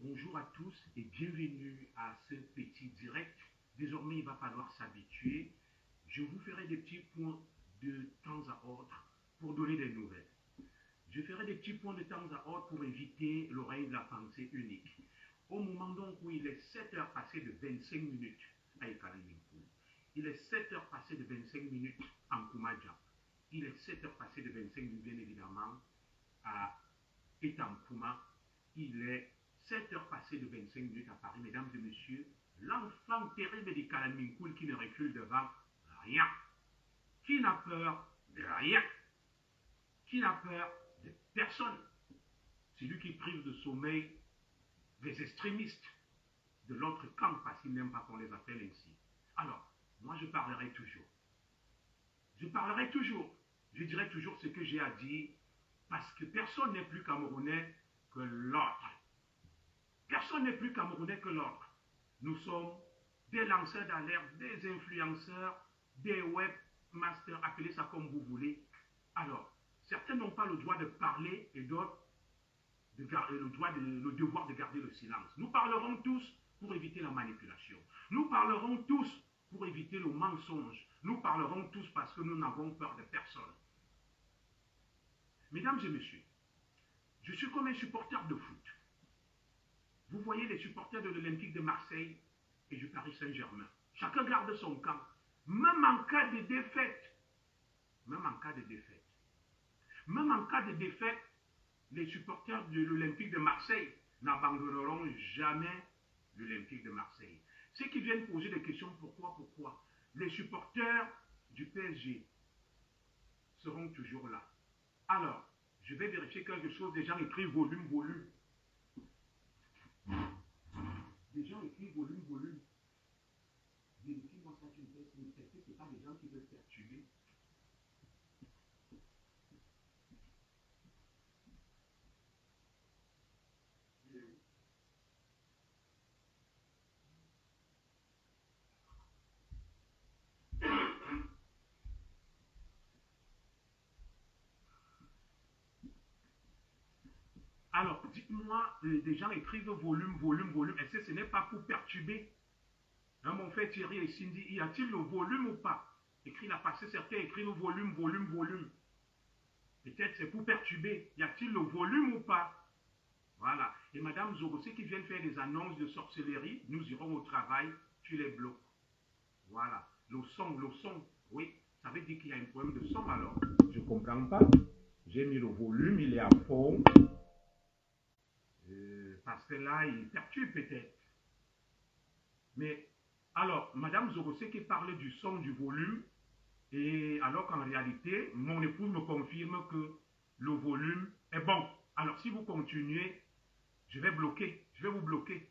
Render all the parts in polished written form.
Bonjour à tous et bienvenue à ce petit direct. Désormais, il va falloir s'habituer. Je vous ferai des petits points de temps à autre pour donner des nouvelles. Je ferai des petits points de temps à autre pour éviter l'oreille de la pensée unique. Au moment donc où il est 7 heures passées de 25 minutes à Ekalimingkou, il est 7 heures passées de 25 minutes en Kumaja, il est 7 heures passées de 25 minutes bien évidemment à Etankuma, il est 7 heures passées de 25 minutes à Paris, mesdames et messieurs, l'enfant terrible des Kalamingkoul qui ne recule devant rien, qui n'a peur de rien, qui n'a peur de personne. C'est lui qui prive de sommeil des extrémistes de l'autre camp parce qu'ils n'aiment pas qu'on les appelle ainsi. Alors, moi je parlerai toujours. Je parlerai toujours. Je dirai toujours ce que j'ai à dire parce que personne n'est plus camerounais que l'autre. Personne n'est plus camerounais que l'autre. Nous sommes des lanceurs d'alerte, des influenceurs, des webmasters, appelez ça comme vous voulez. Alors, certains n'ont pas le droit de parler et d'autres le devoir de garder le silence. Nous parlerons tous pour éviter la manipulation. Nous parlerons tous pour éviter le mensonge. Nous parlerons tous parce que nous n'avons peur de personne. Mesdames et messieurs, je suis comme un supporter de foot. Vous voyez les supporters de l'Olympique de Marseille et du Paris Saint-Germain. Chacun garde son camp. Même en cas de défaite. Même en cas de défaite. Même en cas de défaite, les supporters de l'Olympique de Marseille n'abandonneront jamais l'Olympique de Marseille. Ceux qui viennent poser des questions, pourquoi les supporters du PSG seront toujours là. Alors, je vais vérifier quelque chose. Des gens écrivent volume. Des gens écrivent volume. Vérifie-moi ça, tu me fais signe. Est-ce que ce n'est pas des gens qui veulent perturber? Alors, dites-moi, des gens écrivent volume. Est-ce que ce n'est pas pour perturber? Hein, mon frère Thierry et Cindy, y a-t-il le volume ou pas? Écrit la passée, certains écrivent volume. Peut-être c'est pour perturber. Y a-t-il le volume ou pas? Voilà. Et Madame Zogosé qui vient faire des annonces de sorcellerie, nous irons au travail, tu les bloques. Voilà. Le son. Oui, ça veut dire qu'il y a un problème de son alors. Je ne comprends pas. J'ai mis le volume, il est à fond. Parce que là, il perturbe peut-être. Mais, alors, Madame Zogosé qui parlait du son, du volume, et alors qu'en réalité, mon épouse me confirme que le volume est bon. Alors, si vous continuez, je vais vous bloquer.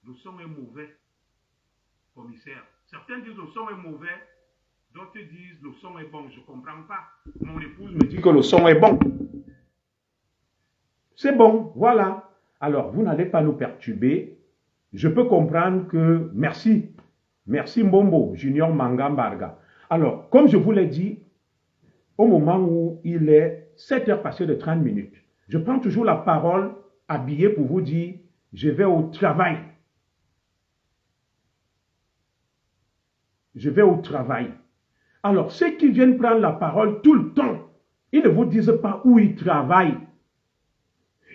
Le son est mauvais, commissaire. Certains disent le son est mauvais, d'autres disent le son est bon. Je ne comprends pas. Mon épouse me dit que le son est bon. C'est bon, voilà. Alors, vous n'allez pas nous perturber. Je peux comprendre que... Merci Mbombo, Junior Mangambarga. Alors, comme je vous l'ai dit, au moment où il est 7 heures passées de 30 minutes, je prends toujours la parole habillée pour vous dire, je vais au travail. Je vais au travail. Alors, ceux qui viennent prendre la parole tout le temps, ils ne vous disent pas où ils travaillent.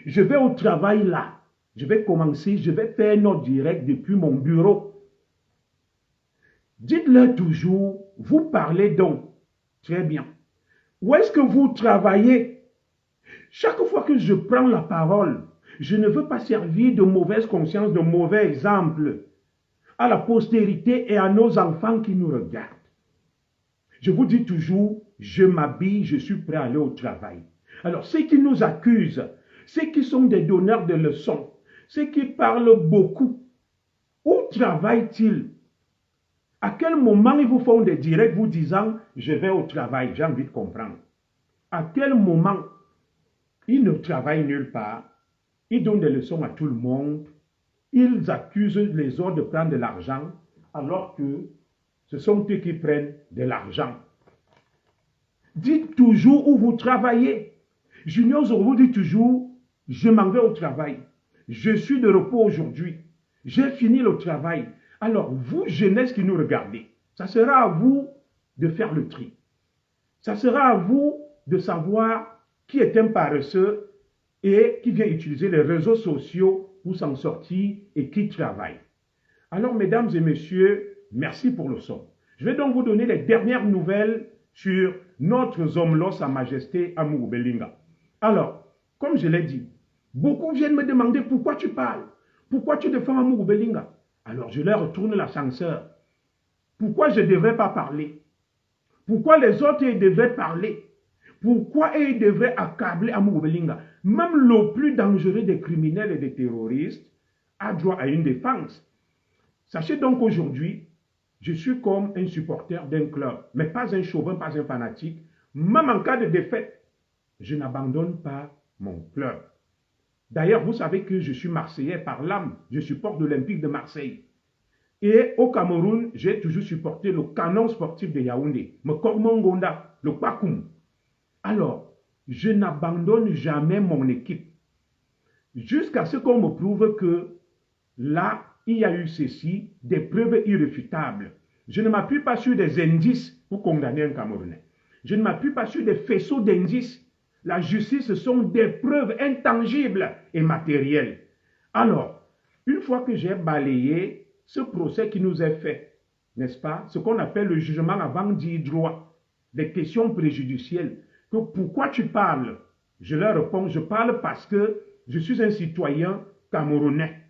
Je vais au travail là. Je vais commencer, je vais faire notre direct depuis mon bureau. Dites-leur toujours, vous parlez donc. Très bien. Où est-ce que vous travaillez? Chaque fois que je prends la parole, je ne veux pas servir de mauvaise conscience, de mauvais exemple à la postérité et à nos enfants qui nous regardent. Je vous dis toujours, je m'habille, je suis prêt à aller au travail. Alors, ceux qui nous accusent, ceux qui sont des donneurs de leçons, ceux qui parlent beaucoup, où travaillent-ils? À quel moment ils vous font des directs vous disant « je vais au travail », j'ai envie de comprendre. À quel moment ils ne travaillent nulle part, ils donnent des leçons à tout le monde, ils accusent les autres de prendre de l'argent, alors que ce sont eux qui prennent de l'argent. Dites toujours où vous travaillez. Junior Zoro vous dit toujours « je m'en vais au travail ». Je suis de repos aujourd'hui. J'ai fini le travail. Alors, vous, jeunesse qui nous regardez, ça sera à vous de faire le tri. Ça sera à vous de savoir qui est un paresseux et qui vient utiliser les réseaux sociaux pour s'en sortir et qui travaille. Alors, mesdames et messieurs, merci pour le son. Je vais donc vous donner les dernières nouvelles sur notre Zomlo, Sa Majesté Amourou Belinga. Alors, comme je l'ai dit, beaucoup viennent me demander pourquoi tu parles, pourquoi tu défends Amourou Belinga. Alors, je leur retourne l'ascenseur. Pourquoi je ne devrais pas parler? Pourquoi les autres ils devraient parler? Pourquoi ils devraient accabler Amourou Belinga? Même le plus dangereux des criminels et des terroristes a droit à une défense. Sachez donc qu'aujourd'hui, je suis comme un supporter d'un club, mais pas un chauvin, pas un fanatique. Même en cas de défaite, je n'abandonne pas mon club. D'ailleurs, vous savez que je suis Marseillais par l'âme. Je supporte l'Olympique de Marseille. Et au Cameroun, j'ai toujours supporté le canon sportif de Yaoundé, le Kormongonda, le Kwakoum. Alors, je n'abandonne jamais mon équipe. Jusqu'à ce qu'on me prouve que là, il y a eu ceci, des preuves irréfutables. Je ne m'appuie pas sur des indices pour condamner un Camerounais. Je ne m'appuie pas sur des faisceaux d'indices. La justice, ce sont des preuves intangibles et matérielles. Alors, une fois que j'ai balayé ce procès qui nous est fait, n'est-ce pas, ce qu'on appelle le jugement avant dit droit, des questions préjudicielles, que pourquoi tu parles? Je leur réponds, je parle parce que je suis un citoyen camerounais.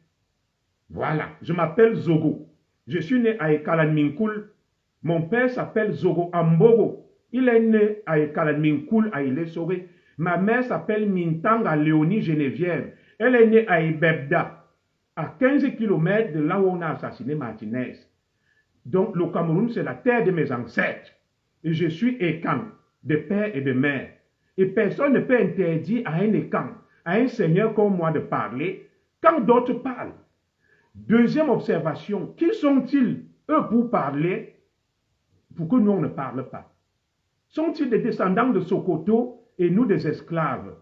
Voilà, je m'appelle Zogo. Je suis né à Ekalanminkoul. Mon père s'appelle Zogo Ambogo. Il est né à Ekalanminkoul, à Ilé-Soré. Ma mère s'appelle Mintanga Léonie Geneviève. Elle est née à Ibebda, à 15 km de là où on a assassiné Martinez. Donc le Cameroun, c'est la terre de mes ancêtres. Et je suis Ekan, de père et de mère. Et personne ne peut interdire à un Ekan, à un seigneur comme moi de parler, quand d'autres parlent. Deuxième observation, qui sont-ils, eux, pour parler, pour que nous, on ne parle pas? Sont-ils des descendants de Sokoto et nous des esclaves?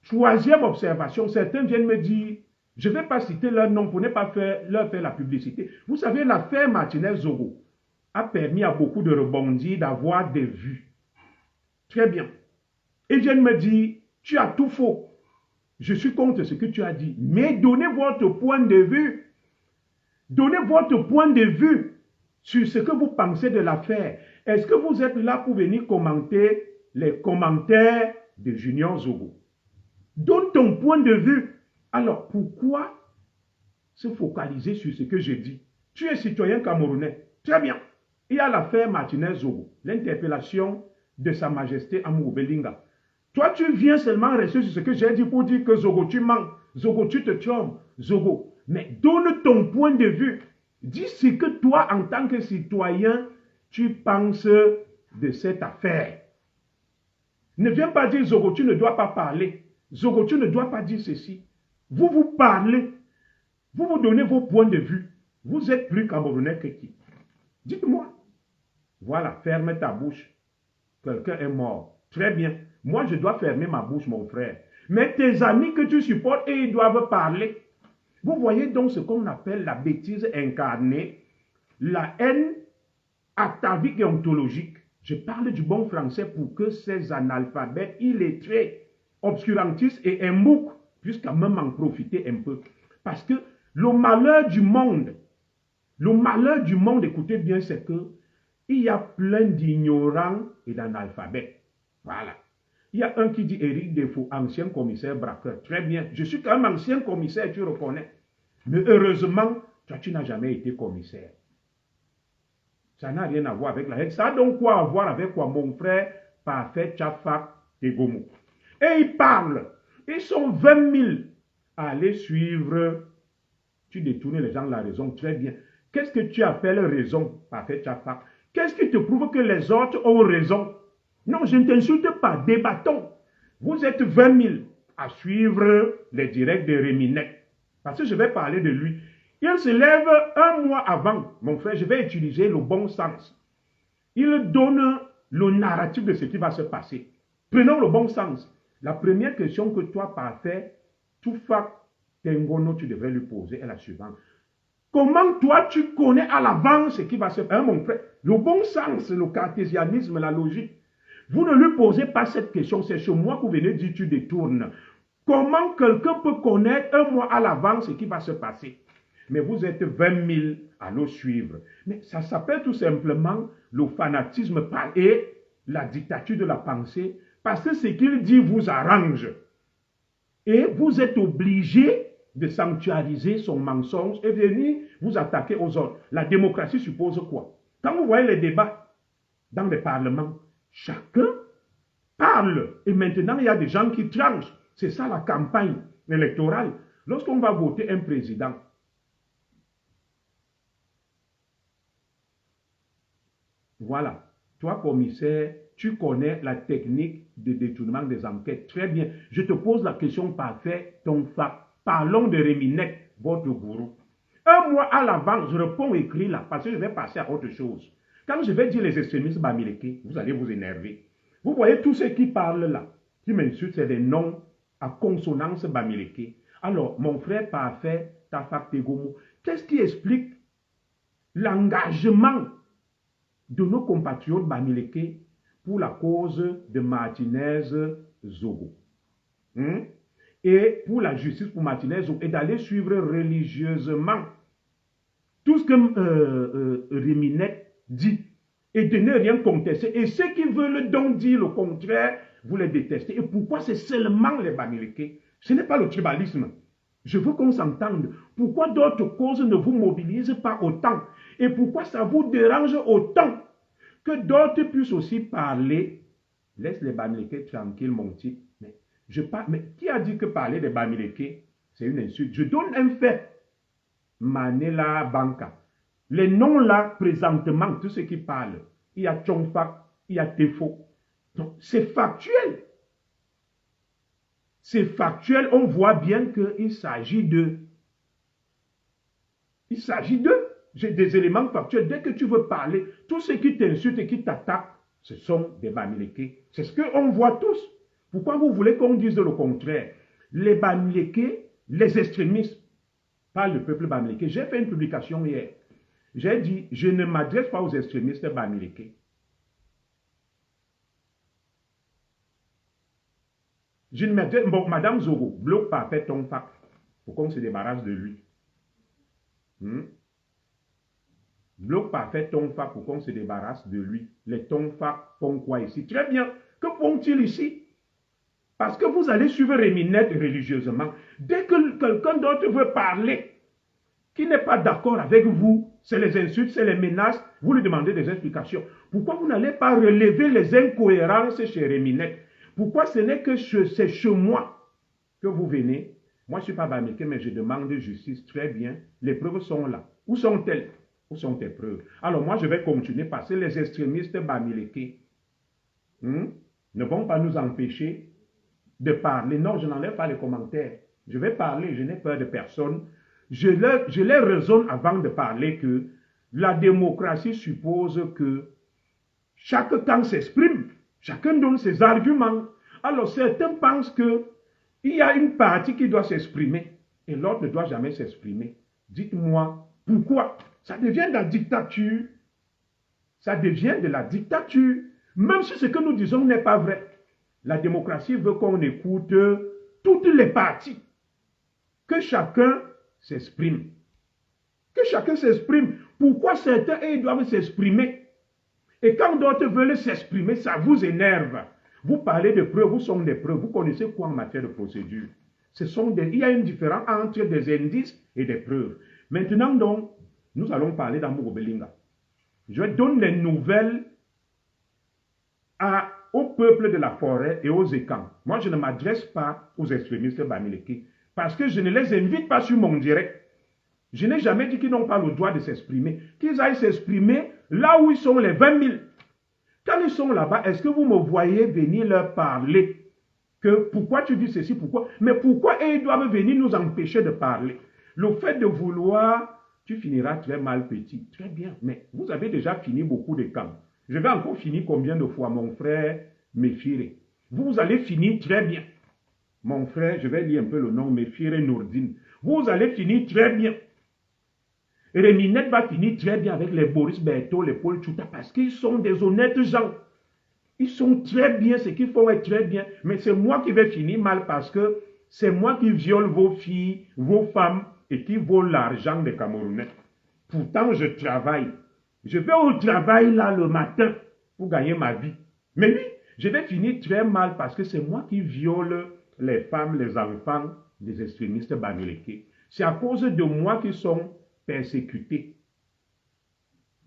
Troisième observation, certains viennent me dire, je ne vais pas citer leur nom pour ne pas leur faire la publicité. Vous savez, l'affaire Martinez-Zogo a permis à beaucoup de rebondir, d'avoir des vues. Très bien. Ils viennent me dire, tu as tout faux. Je suis contre ce que tu as dit. Mais donnez votre point de vue. Donnez votre point de vue sur ce que vous pensez de l'affaire. Est-ce que vous êtes là pour venir commenter les commentaires de Junior Zogo? Donne ton point de vue. Alors, pourquoi se focaliser sur ce que je dis? Tu es citoyen camerounais. Très bien. Il y a l'affaire Martinez-Zogo, l'interpellation de Sa Majesté Amourou Belinga. Toi, tu viens seulement rester sur ce que j'ai dit pour dire que Zogo, tu mens. Zogo, tu te trompes. Zogo. Mais donne ton point de vue. Dis ce que toi, en tant que citoyen, tu penses de cette affaire. Ne viens pas dire, Zogo, tu ne dois pas parler. Zogo, tu ne dois pas dire ceci. Vous vous parlez. Vous vous donnez vos points de vue. Vous êtes plus camerounais que qui? Dites-moi. Voilà, ferme ta bouche. Quelqu'un est mort. Très bien. Moi, je dois fermer ma bouche, mon frère. Mais tes amis que tu supportes, ils doivent parler. Vous voyez donc ce qu'on appelle la bêtise incarnée, la haine atavique et ontologique. Je parle du bon français pour que ces analphabètes illettrés, obscurantistes et imboucs puissent quand même en profiter un peu. Parce que le malheur du monde, écoutez bien, c'est que il y a plein d'ignorants et d'analphabètes. Voilà. Il y a un qui dit Éric Defaux, ancien commissaire braqueur. Très bien. Je suis quand même ancien commissaire, tu reconnais. Mais heureusement, toi, tu n'as jamais été commissaire. Ça n'a rien à voir avec la haine. Ça a donc quoi à voir avec quoi, mon frère Parfait Tchafak Tegomo. Et ils parlent. Ils sont 20 000 à aller suivre. Tu détournes les gens de la raison. Très bien. Qu'est-ce que tu appelles raison, Parfait Tchafak? Qu'est-ce qui te prouve que les autres ont raison? Non, je ne t'insulte pas. Débattons. Vous êtes 20 000 à suivre les directs de Réminec. Parce que je vais parler de lui. Il se lève un mois avant. Mon frère, je vais utiliser le bon sens. Il donne le narratif de ce qui va se passer. Prenons le bon sens. La première question que toi, Parfait, Toufak Tengono, tu devrais lui poser est la suivante. Comment toi, tu connais à l'avance ce qui va se faire, mon frère? Le bon sens, le cartésianisme, la logique. Vous ne lui posez pas cette question, c'est chez moi que vous venez dire tu détournes. Comment quelqu'un peut connaître un mois à l'avance ce qui va se passer? Mais vous êtes 20 000 à le suivre. Mais ça s'appelle tout simplement le fanatisme et la dictature de la pensée, parce que ce qu'il dit vous arrange. Et vous êtes obligé de sanctuariser son mensonge et venir vous attaquer aux autres. La démocratie suppose quoi? Quand vous voyez les débats dans les parlements, chacun parle. Et maintenant, il y a des gens qui tranchent. C'est ça la campagne électorale. Lorsqu'on va voter un président, voilà, toi commissaire, tu connais la technique de détournement des enquêtes. Très bien. Je te pose la question parfaite, ton fac. Parlons de Réminette, votre gourou. Un mois à l'avance, je réponds écrit là, parce que je vais passer à autre chose. Quand je vais dire les extrémistes bamileke, vous allez vous énerver. Vous voyez tous ceux qui parlent là, qui m'insultent, c'est des noms à consonance bamileke. Alors, mon frère parfait, Tafak Tegomo, qu'est-ce qui explique l'engagement de nos compatriotes bamileke pour la cause de Martinez Zogo? Et pour la justice pour Martinez Zogo, et d'aller suivre religieusement tout ce que Réminette dit, et de ne rien contester. Et ceux qui veulent donc dire le contraire, vous les détestez. Et pourquoi c'est seulement les bamileke? Ce n'est pas le tribalisme. Je veux qu'on s'entende. Pourquoi d'autres causes ne vous mobilisent pas autant? Et pourquoi ça vous dérange autant que d'autres puissent aussi parler? Laisse les bamileke tranquilles, mon type. Mais qui a dit que parler des bamileke, c'est une insulte? Je donne un fait. Manela Banka. Les noms là, présentement, tous ceux qui parlent, il y a Chongfak, il y a Tefo. Donc, c'est factuel. C'est factuel, on voit bien qu'il s'agit d'eux. Il s'agit d'eux. J'ai des éléments factuels. Dès que tu veux parler, tous ceux qui t'insultent et qui t'attaquent, ce sont des bamileke. C'est ce qu'on voit tous. Pourquoi vous voulez qu'on dise le contraire? Les bamileke, les extrémistes, pas le peuple bamileke. J'ai fait une publication hier. J'ai dit, je ne m'adresse pas aux extrémistes bamileke. Je ne m'adresse... Bon, Madame Zogo, bloque parfait ton fac pour qu'on se débarrasse de lui. Bloque parfait ton fac pour qu'on se débarrasse de lui. Les tonfac font quoi ici? Très bien. Que font-ils ici? Parce que vous allez suivre Réminette religieusement. Dès que quelqu'un d'autre veut parler, qui n'est pas d'accord avec vous, c'est les insultes, c'est les menaces, vous lui demandez des explications. Pourquoi vous n'allez pas relever les incohérences chez Réminette? Pourquoi ce n'est que c'est chez moi que vous venez? Moi, je ne suis pas bamileke, mais je demande justice. Très bien. Les preuves sont là. Où sont-elles? Où sont tes preuves? Alors moi, je vais continuer parce que les extrémistes bamileke ne vont pas nous empêcher de parler. Non, je n'enlève pas les commentaires. Je vais parler, je n'ai peur de personne. Je les raisonne avant de parler que la démocratie suppose que chaque camp s'exprime. Chacun donne ses arguments. Alors certains pensent qu'il y a une partie qui doit s'exprimer et l'autre ne doit jamais s'exprimer. Dites-moi pourquoi? Ça devient de la dictature. Ça devient de la dictature. Même si ce que nous disons n'est pas vrai. La démocratie veut qu'on écoute toutes les parties. Que chacun s'exprime. Que chacun s'exprime. Pourquoi certains ils doivent s'exprimer? Et quand d'autres veulent s'exprimer, ça vous énerve. Vous parlez de preuves, vous sont des preuves. Vous connaissez quoi en matière de procédure? Il y a une différence entre des indices et des preuves. Maintenant donc, nous allons parler d'Amour Belinga. Je donne les nouvelles au peuple de la forêt et aux écans. Moi, je ne m'adresse pas aux extrémistes bamileke parce que je ne les invite pas sur mon direct. Je n'ai jamais dit qu'ils n'ont pas le droit de s'exprimer. Qu'ils aillent s'exprimer là où ils sont les 20 000. Quand ils sont là-bas, est-ce que vous me voyez venir leur parler que pourquoi tu dis ceci, pourquoi? Mais pourquoi ils doivent venir nous empêcher de parler? Le fait de vouloir, tu finiras très mal petit. Très bien, mais vous avez déjà fini beaucoup de camps. Je vais encore finir combien de fois, mon frère Méfire? Vous allez finir très bien. Mon frère, je vais lire un peu le nom, Méfire Nourdine. vous allez finir très bien. Réminette va finir très bien avec les Boris Berthaud, les Paul Tchouta, parce qu'ils sont des honnêtes gens. Ils sont très bien, ce qu'ils font est très bien, mais c'est moi qui vais finir mal parce que c'est moi qui viole vos filles, vos femmes et qui vole l'argent des Camerounais. Pourtant, je travaille. Je vais au travail là le matin pour gagner ma vie. Mais oui, je vais finir très mal parce que c'est moi qui viole les femmes, les enfants des extrémistes bamileke. C'est à cause de moi qu'ils sont persécutés.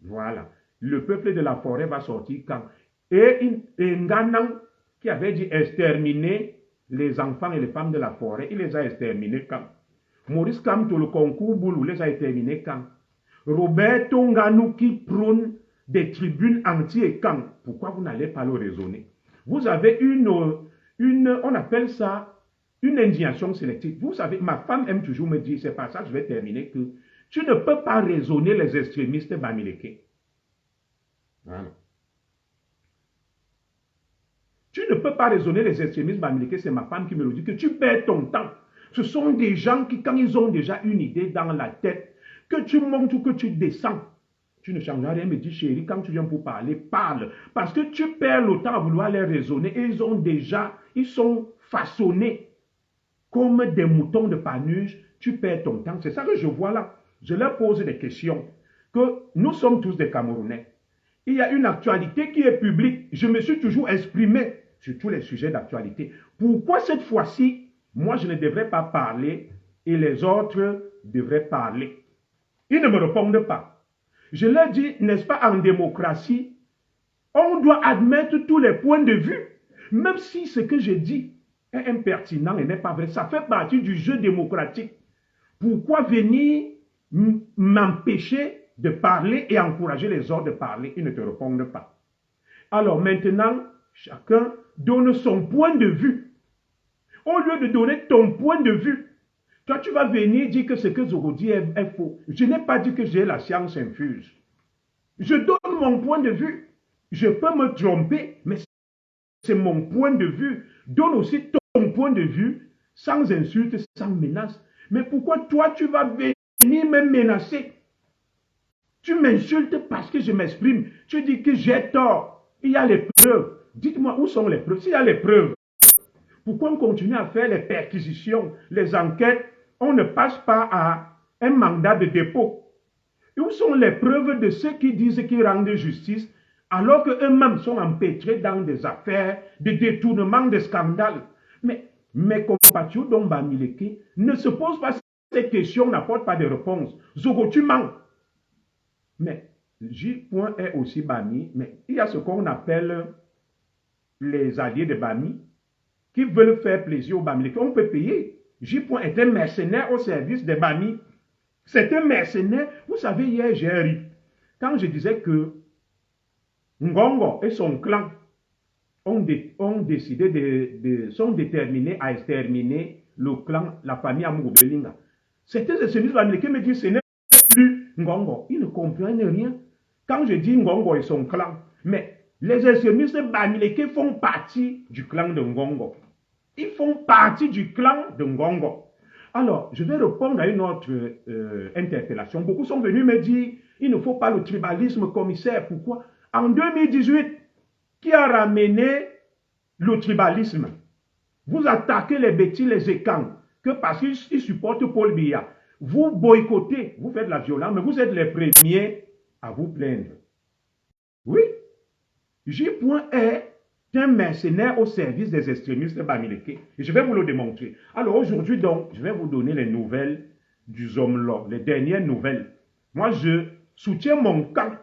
Voilà. Le peuple de la forêt va sortir quand? Et Nganang, qui avait dit exterminer les enfants et les femmes de la forêt, il les a exterminés quand? Maurice Kamto, le concours Boulou, les a exterminés quand? Roberto Nganou qui prône des tribunes anti quand? Pourquoi vous n'allez pas le raisonner? Vous avez on appelle ça une indignation sélective. Vous savez, ma femme aime toujours me dire, c'est par ça que je vais terminer, que tu ne peux pas raisonner les extrémistes bamileke. Voilà. Tu ne peux pas raisonner les extrémistes bamileke, c'est ma femme qui me le dit, que tu perds ton temps. Ce sont des gens qui, quand ils ont déjà une idée dans la tête, que tu montes ou que tu descends, tu ne changeras rien, me dit chérie, quand tu viens pour parler, parle. Parce que tu perds le temps à vouloir les raisonner et ils sont façonnés comme des moutons de Panurge, tu perds ton temps. C'est ça que je vois là. Je leur pose des questions, que nous sommes tous des Camerounais. Il y a une actualité qui est publique. Je me suis toujours exprimé sur tous les sujets d'actualité. Pourquoi cette fois-ci, moi je ne devrais pas parler et les autres devraient parler? Ils ne me répondent pas. Je leur dis, n'est-ce pas, en démocratie, on doit admettre tous les points de vue, même si ce que je dis est impertinent et n'est pas vrai. Ça fait partie du jeu démocratique. Pourquoi venir m'empêcher de parler et encourager les autres de parler? Ils ne te répondent pas. Alors maintenant, chacun donne son point de vue. Au lieu de donner ton point de vue, toi, tu vas venir dire que ce que Zogo dit est faux. Je n'ai pas dit que j'ai la science infuse. Je donne mon point de vue. Je peux me tromper, mais c'est mon point de vue. Donne aussi ton point de vue, sans insulte, sans menace. Mais pourquoi toi, tu vas venir me menacer? Tu m'insultes parce que je m'exprime. Tu dis que j'ai tort. Il y a les preuves. Dites-moi, où sont les preuves? S'il y a les preuves, pourquoi on continue à faire les perquisitions, les enquêtes? On ne passe pas à un mandat de dépôt. Et où sont les preuves de ceux qui disent qu'ils rendent justice alors qu'eux-mêmes sont empêtrés dans des affaires de détournement, de scandales? Mais mes compatriotes dont Bamileke ne se posent pas ces questions, n'apportent pas de réponses. Zogo, tu mens. Mais J. est aussi Bami, mais il y a ce qu'on appelle les alliés de Bami qui veulent faire plaisir aux Bamileke. On peut payer. J. est un mercenaire au service des Bami. C'est un mercenaire. Vous savez, hier, j'ai ri. Quand je disais que Ngongo et son clan ont décidé sont déterminés à exterminer le clan, la famille Amourou Belinga. C'était ce ministre américain qui me dit ce n'est plus Ngongo. Ils ne comprennent rien. Quand je dis Ngongo et son clan, mais les extrémistes bamileke font partie du clan de Ngongo. Ils font partie du clan de Ngongo. Alors, je vais répondre à une autre interpellation. Beaucoup sont venus me dire, il ne faut pas le tribalisme, commissaire. Pourquoi? En 2018, qui a ramené le tribalisme? Vous attaquez les bêtis, les écans, que parce qu'ils supportent Paul Biya. Vous boycottez, vous faites de la violence, mais vous êtes les premiers à vous plaindre. Oui, J. est un mercenaire au service des extrémistes bamileke. Et je vais vous le démontrer. Alors aujourd'hui, donc, je vais vous donner les nouvelles du Zomlo, les dernières nouvelles. Moi, je soutiens mon camp.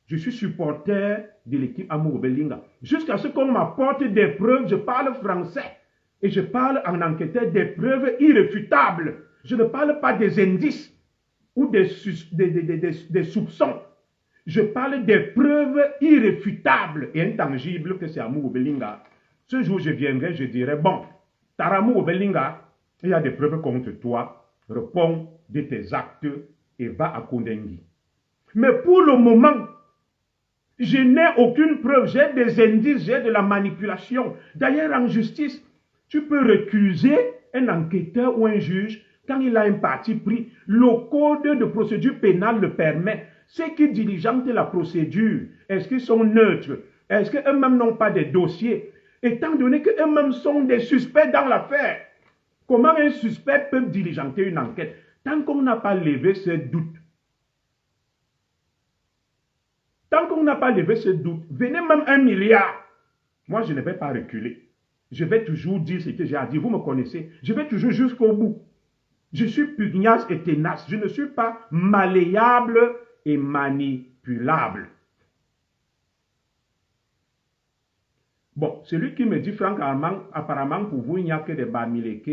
Je suis supporter de l'équipe Amourou Belinga. Jusqu'à ce qu'on m'apporte des preuves, je parle français. Et je parle en enquêteur des preuves irréfutables. Je ne parle pas des indices ou des soupçons. Je parle des preuves irréfutables et intangibles que c'est Amourou Belinga. Ce jour, je viendrai, je dirai, bon, Taramou Belinga, il y a des preuves contre toi. Réponds de tes actes et va à Kondengi. Mais pour le moment, je n'ai aucune preuve, j'ai des indices, j'ai de la manipulation. D'ailleurs, en justice, tu peux récuser un enquêteur ou un juge quand il a un parti pris, le code de procédure pénale le permet. Ceux qui diligentent la procédure, est-ce qu'ils sont neutres? Est-ce qu'eux-mêmes n'ont pas des dossiers? Étant donné qu'eux-mêmes sont des suspects dans l'affaire, comment un suspect peut diligenter une enquête? Tant qu'on n'a pas levé ce doute, venez même 1 milliard, moi je ne vais pas reculer. Je vais toujours dire ce que j'ai à dire. Vous me connaissez. Je vais toujours jusqu'au bout. Je suis pugnace et tenace. Je ne suis pas malléable et manipulable. Bon, celui qui me dit, Franck Armand, apparemment pour vous, il n'y a que des Bamileke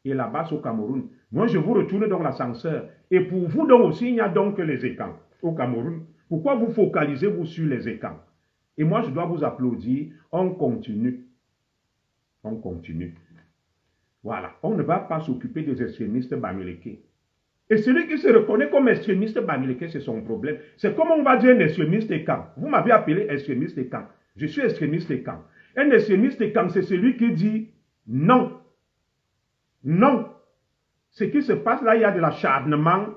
et là-bas au Cameroun. Moi, je vous retourne dans l'ascenseur. Et pour vous donc aussi, il n'y a donc que les écans au Cameroun. Pourquoi vous focalisez-vous sur les écans? Et moi, je dois vous applaudir. On continue. On continue. Voilà. On ne va pas s'occuper des extrémistes Bamileke. Et celui qui se reconnaît comme extrémiste Bamileke, c'est son problème. C'est comme on va dire un extrémiste écan. Vous m'avez appelé extrémiste écan. Je suis extrémiste écan. Un extrémiste écan, c'est celui qui dit non. Non. Ce qui se passe là, il y a de l'acharnement.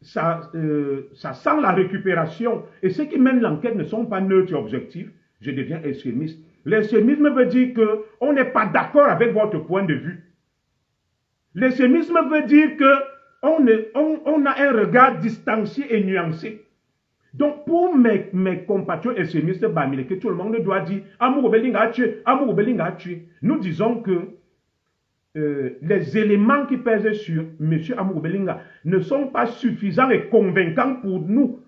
Ça sent la récupération. Et ceux qui mènent l'enquête ne sont pas neutres et objectifs. Je deviens extrémiste. L'extrémisme veut dire qu'on n'est pas d'accord avec votre point de vue. L'extrémisme veut dire qu'on a un regard distancié et nuancé. Donc, pour mes compatriotes extrémistes Bamileke, tout le monde doit dire Amour Belinga a tué, Amour Belinga a tué. Nous disons que les éléments qui pèsent sur M. Amour Belinga ne sont pas suffisants et convaincants pour nous,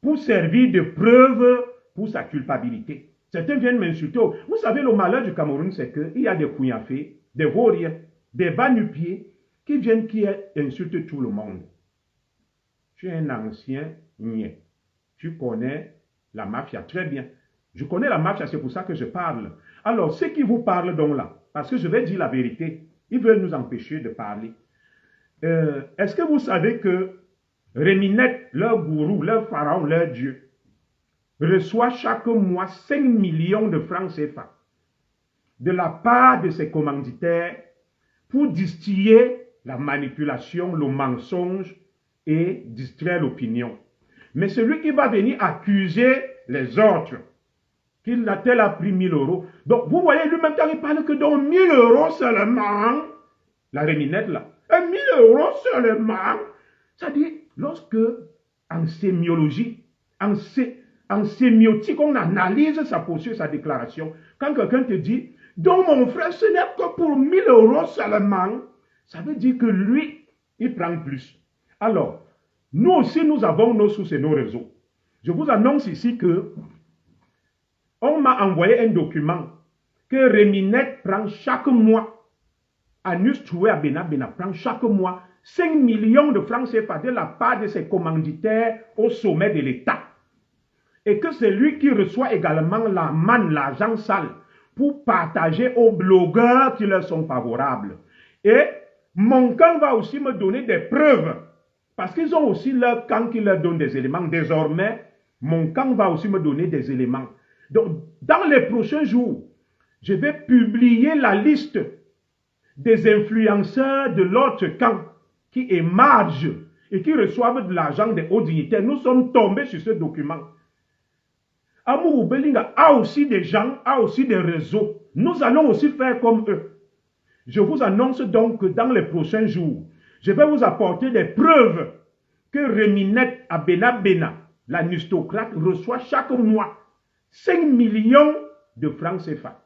pour servir de preuve pour sa culpabilité. Certains viennent m'insulter. Vous savez, le malheur du Cameroun, c'est qu'il y a des couignafés, des vauriens, des bas-nu-pieds qui viennent, qui insultent tout le monde. Tu es un ancien niais. Tu connais la mafia très bien. Je connais la mafia, c'est pour ça que je parle. Alors, ceux qui vous parlent donc là, parce que je vais dire la vérité, ils veulent nous empêcher de parler. Est-ce que vous savez que Réminette, leur gourou, leur pharaon, leur dieu, reçoit chaque mois 5 millions de francs CFA de la part de ses commanditaires pour distiller la manipulation, le mensonge et distraire l'opinion. Mais celui qui va venir accuser les autres, qu'il a pris 1000 euros. Donc, vous voyez, lui-même, quand il parle que dans 1000 euros seulement, la Réminette là, 1000 euros seulement, ça dit, lorsque, en sémiologie, en sémiotique, on analyse sa posture, sa déclaration, quand quelqu'un te dit, donc mon frère, ce n'est que pour 1000 euros seulement, ça veut dire que lui, il prend plus. Alors, nous aussi, nous avons nos sources et nos réseaux. Je vous annonce ici que on m'a envoyé un document que Réminette prend chaque mois. Anus Troué à Bena prend chaque mois 5 millions de francs CFA de la part de ses commanditaires au sommet de l'État. Et que c'est lui qui reçoit également la manne, l'argent sale, pour partager aux blogueurs qui leur sont favorables. Et mon camp va aussi me donner des preuves. Parce qu'ils ont aussi leur camp qui leur donne des éléments. Désormais, mon camp va aussi me donner des éléments. Donc, dans les prochains jours, je vais publier la liste des influenceurs de l'autre camp qui émargent et qui reçoivent de l'argent des hauts dignitaires. Nous sommes tombés sur ce document. Amour Belinga a aussi des gens, a aussi des réseaux. Nous allons aussi faire comme eux. Je vous annonce donc que dans les prochains jours, je vais vous apporter des preuves que Réminette à Bena, la nustocrate, reçoit chaque mois 5 millions de francs CFA.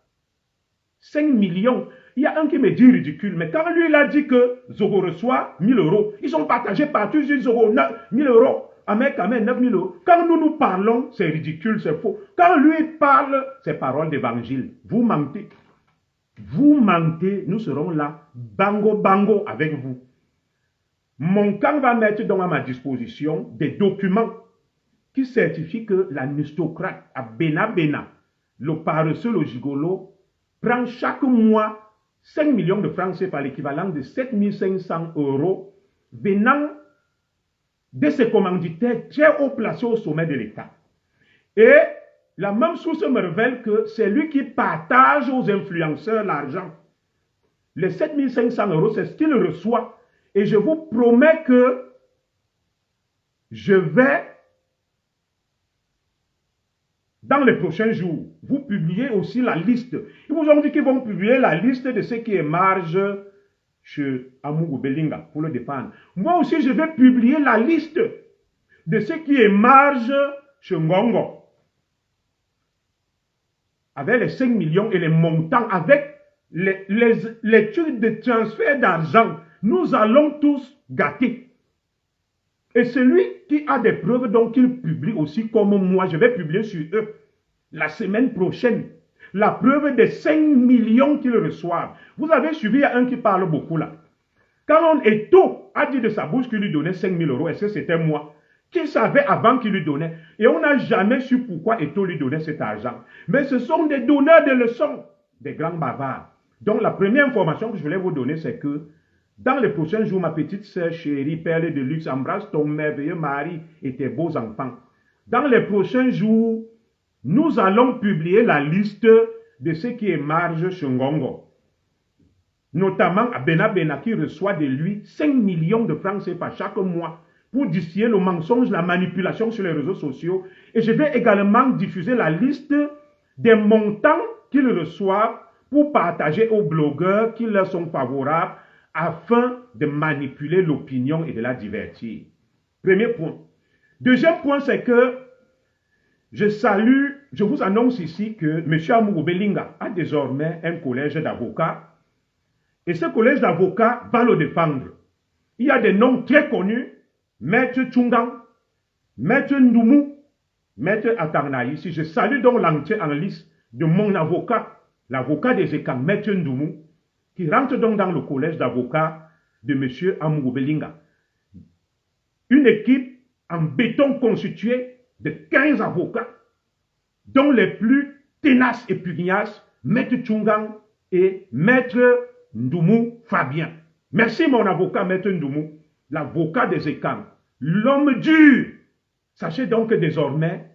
5 millions. Il y a un qui me dit ridicule, mais quand lui il a dit que Zogo reçoit 1000 euros, ils sont partagés partout, ils disent Zogo 1000 euros, Ahmed 9000 euros. Quand nous parlons, c'est ridicule, c'est faux. Quand lui parle, c'est parole d'évangile. Vous mentez. Vous mentez, nous serons là, bango avec vous. Mon camp va mettre donc à ma disposition des documents qui certifient que la nustocrate à Bena, le paresseux, le gigolo, prend chaque mois 5 millions de francs CFA, l'équivalent de 7500 euros, venant de ses commanditaires très haut placés au sommet de l'État. Et la même source me révèle que c'est lui qui partage aux influenceurs l'argent. Les 7500 euros, c'est ce qu'il reçoit. Et je vous promets que je vais, dans les prochains jours, vous publier aussi la liste. Ils vous ont dit qu'ils vont publier la liste de ce qui est marge chez Amougou Belinga pour le défendre. Moi aussi, je vais publier la liste de ce qui est marge chez Ngongo. Avec les 5 millions et les montants, avec les trucs de transfert d'argent, nous allons tous gâter. Et celui qui a des preuves, donc il publie aussi comme moi, je vais publier sur eux la semaine prochaine. La preuve des 5 millions qu'ils reçoivent. Vous avez suivi, il y a un qui parle beaucoup là. Quand Eto'o a dit de sa bouche qu'il lui donnait 5 000 euros, est-ce que c'était moi qui savait avant qu'il lui donnait? Et on n'a jamais su pourquoi Eto'o lui donnait cet argent. Mais ce sont des donneurs de leçons, des grands bavards. Donc la première information que je voulais vous donner, c'est que dans les prochains jours, ma petite sœur chérie, perle de luxe, embrasse ton merveilleux mari et tes beaux enfants. Dans les prochains jours, nous allons publier la liste de ce qui est marge chez Ngongo. Notamment à Bena qui reçoit de lui 5 millions de francs CFA chaque mois pour distiller le mensonge, la manipulation sur les réseaux sociaux. Et je vais également diffuser la liste des montants qu'ils reçoivent pour partager aux blogueurs qui leur sont favorables afin de manipuler l'opinion et de la divertir. Premier point. Deuxième point, c'est que je vous annonce ici que M. Amougou Belinga a désormais un collège d'avocats et ce collège d'avocats va le défendre. Il y a des noms très connus, Maître Tchungang, Maître Ndoumou, Maître Atarna. Ici, je salue donc l'entrée en liste de mon avocat, l'avocat des Ekans, Maître Ndoumou, qui rentre donc dans le collège d'avocats de M. Amougou Belinga. Une équipe en béton constituée de 15 avocats, dont les plus ténaces et pugnaces, Maître Tchungang et Maître Ndoumou Fabien. Merci mon avocat, Maître Ndoumou, l'avocat des Ekans, l'homme dur. Sachez donc que désormais,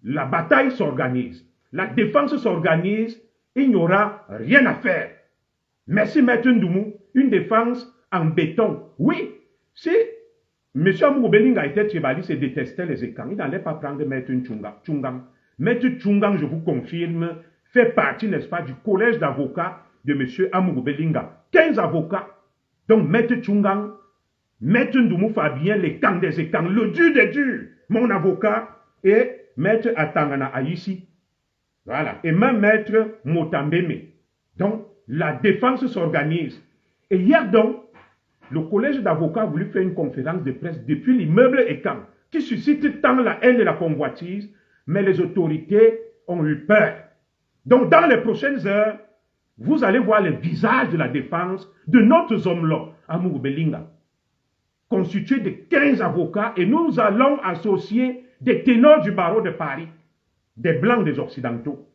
la bataille s'organise, la défense s'organise, il n'y aura rien à faire. Merci Maître Ndoumou, une défense en béton. Oui, si M. Amougou Belinga était tribaliste et détestait les Ekans, il n'allait pas prendre Maître Tchungang. Maître Tchungang, je vous confirme, fait partie, n'est-ce pas, du collège d'avocats de M. Amougou Belinga. 15 avocats. Donc Maître Tchungang, Maître Ndoumou Fabien, les camps des Ekans, le dur des durs, mon avocat, et Maître Atangana Aïssi. Voilà. Et même Maître Motambeme. Donc, la défense s'organise. Et hier donc, le collège d'avocats a voulu faire une conférence de presse depuis l'immeuble Ekans, qui suscite tant la haine et la convoitise, mais les autorités ont eu peur. Donc, dans les prochaines heures, vous allez voir le visage de la défense de notre homme-là, Amougou Belinga, constitué de 15 avocats, et nous allons associer des ténors du barreau de Paris, des Blancs, des Occidentaux.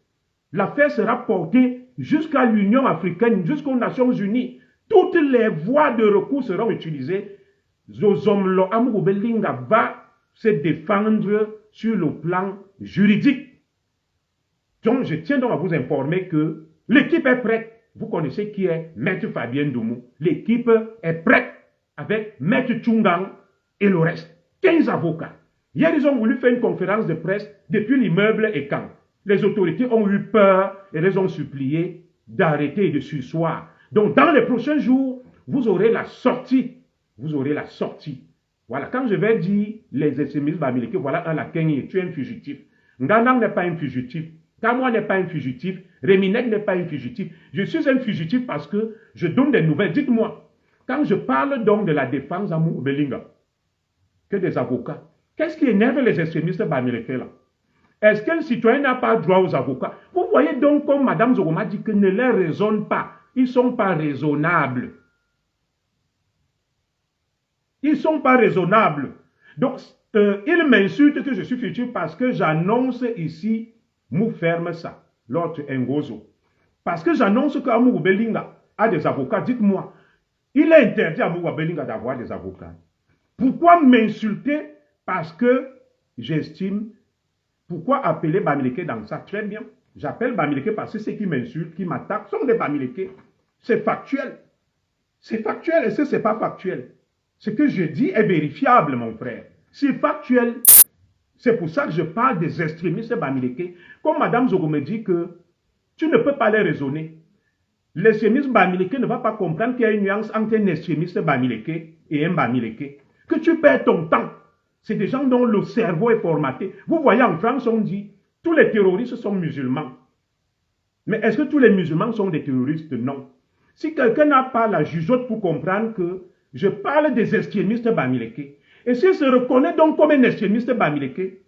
L'affaire sera portée jusqu'à l'Union africaine, jusqu'aux Nations unies. Toutes les voies de recours seront utilisées. Zozomlo Amougou Belinga va se défendre sur le plan juridique. Donc, je tiens donc à vous informer que l'équipe est prête. Vous connaissez qui est Maître Fabien Ndoumou. L'équipe est prête avec Maître Tchungang et le reste. 15 avocats. Hier, ils ont voulu faire une conférence de presse depuis l'immeuble Ekans. Les autorités ont eu peur et les ont supplié d'arrêter et de surseoir. Donc, dans les prochains jours, vous aurez la sortie. Vous aurez la sortie. Voilà, quand je vais dire les extrémistes bamileke, voilà un laquin, tu es un fugitif. Ngandang n'est pas un fugitif. Kamwa n'est pas un fugitif. Reminek n'est pas un fugitif. Je suis un fugitif parce que je donne des nouvelles. Dites-moi, quand je parle donc de la défense Amougou Belinga, que des avocats, qu'est-ce qui énerve les extrémistes bamileke là? Est-ce qu'un citoyen n'a pas droit aux avocats? Vous voyez donc comme Mme Zogoma dit que ne les raisonne pas. Ils ne sont pas raisonnables. Ils ne sont pas raisonnables. Donc, ils m'insultent que je suis futur parce que j'annonce ici, mou ferme ça, l'autre Ngozo. Parce que j'annonce qu'Amougou Belinga a des avocats. Dites-moi, il est interdit à Amougou Belinga d'avoir des avocats. Pourquoi m'insulter? Parce que j'estime. Pourquoi appeler Bamileke dans ça? Très bien. J'appelle Bamileke parce que ceux qui m'insultent, qui m'attaquent, sont des Bamileke. C'est factuel. C'est factuel. Est-ce que ce n'est pas factuel? Ce que je dis est vérifiable, mon frère. C'est factuel. C'est pour ça que je parle des extrémistes bamileke. Comme Mme Zogo me dit que tu ne peux pas les raisonner. L'extrémiste bamileke ne va pas comprendre qu'il y a une nuance entre un extrémiste bamileke et un bamileke. Que tu perds ton temps. C'est des gens dont le cerveau est formaté. Vous voyez, en France, on dit tous les terroristes sont musulmans. Mais est-ce que tous les musulmans sont des terroristes? Non. Si quelqu'un n'a pas la jugeote pour comprendre que je parle des extrémistes bamileke, et s'il se reconnaît donc comme un extrémiste bamileke,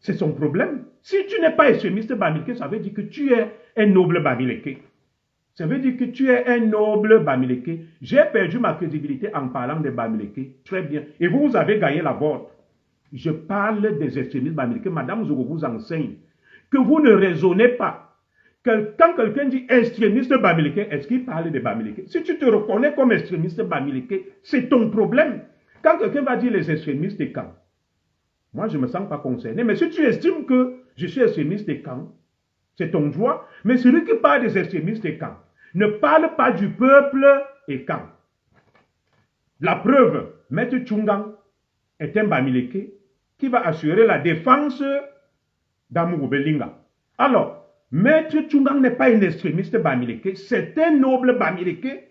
c'est son problème. Si tu n'es pas extrémiste bamileke, ça veut dire que tu es un noble bamileke. Ça veut dire que tu es un noble bamileke. J'ai perdu ma crédibilité en parlant des bamileke. Très bien. Et vous avez gagné la vôtre. Je parle des extrémistes bamileke. Madame Zogo vous enseigne que vous ne raisonnez pas. Quand quelqu'un dit extrémiste bamileke, est-ce qu'il parle de bamileke? Si tu te reconnais comme extrémiste bamileke, c'est ton problème. Quand quelqu'un va dire les extrémistes de camp, moi je ne me sens pas concerné. Mais si tu estimes que je suis extrémiste de camp, c'est ton droit. Mais celui qui parle des extrémistes de camp ne parle pas du peuple et camp. La preuve, Maître Tchungang est un bamileke qui va assurer la défense d'Amougou Belinga. Alors, Maître Tchungang n'est pas un extrémiste bamileke, c'est un noble bamileke.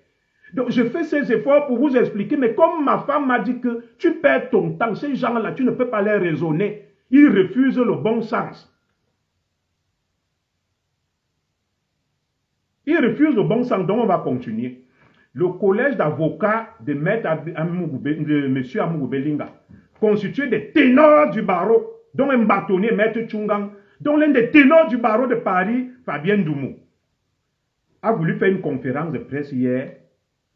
Donc je fais ces efforts pour vous expliquer, mais comme ma femme m'a dit que tu perds ton temps, ces gens-là, tu ne peux pas les raisonner. Ils refusent le bon sens. Ils refusent le bon sens, donc on va continuer. Le collège d'avocats de M. Amougou Belinga, constitué des ténors du barreau, dont un bâtonnier, Maître Tchungang, dont l'un des ténors du barreau de Paris, Fabien Doumou, a voulu faire une conférence de presse hier,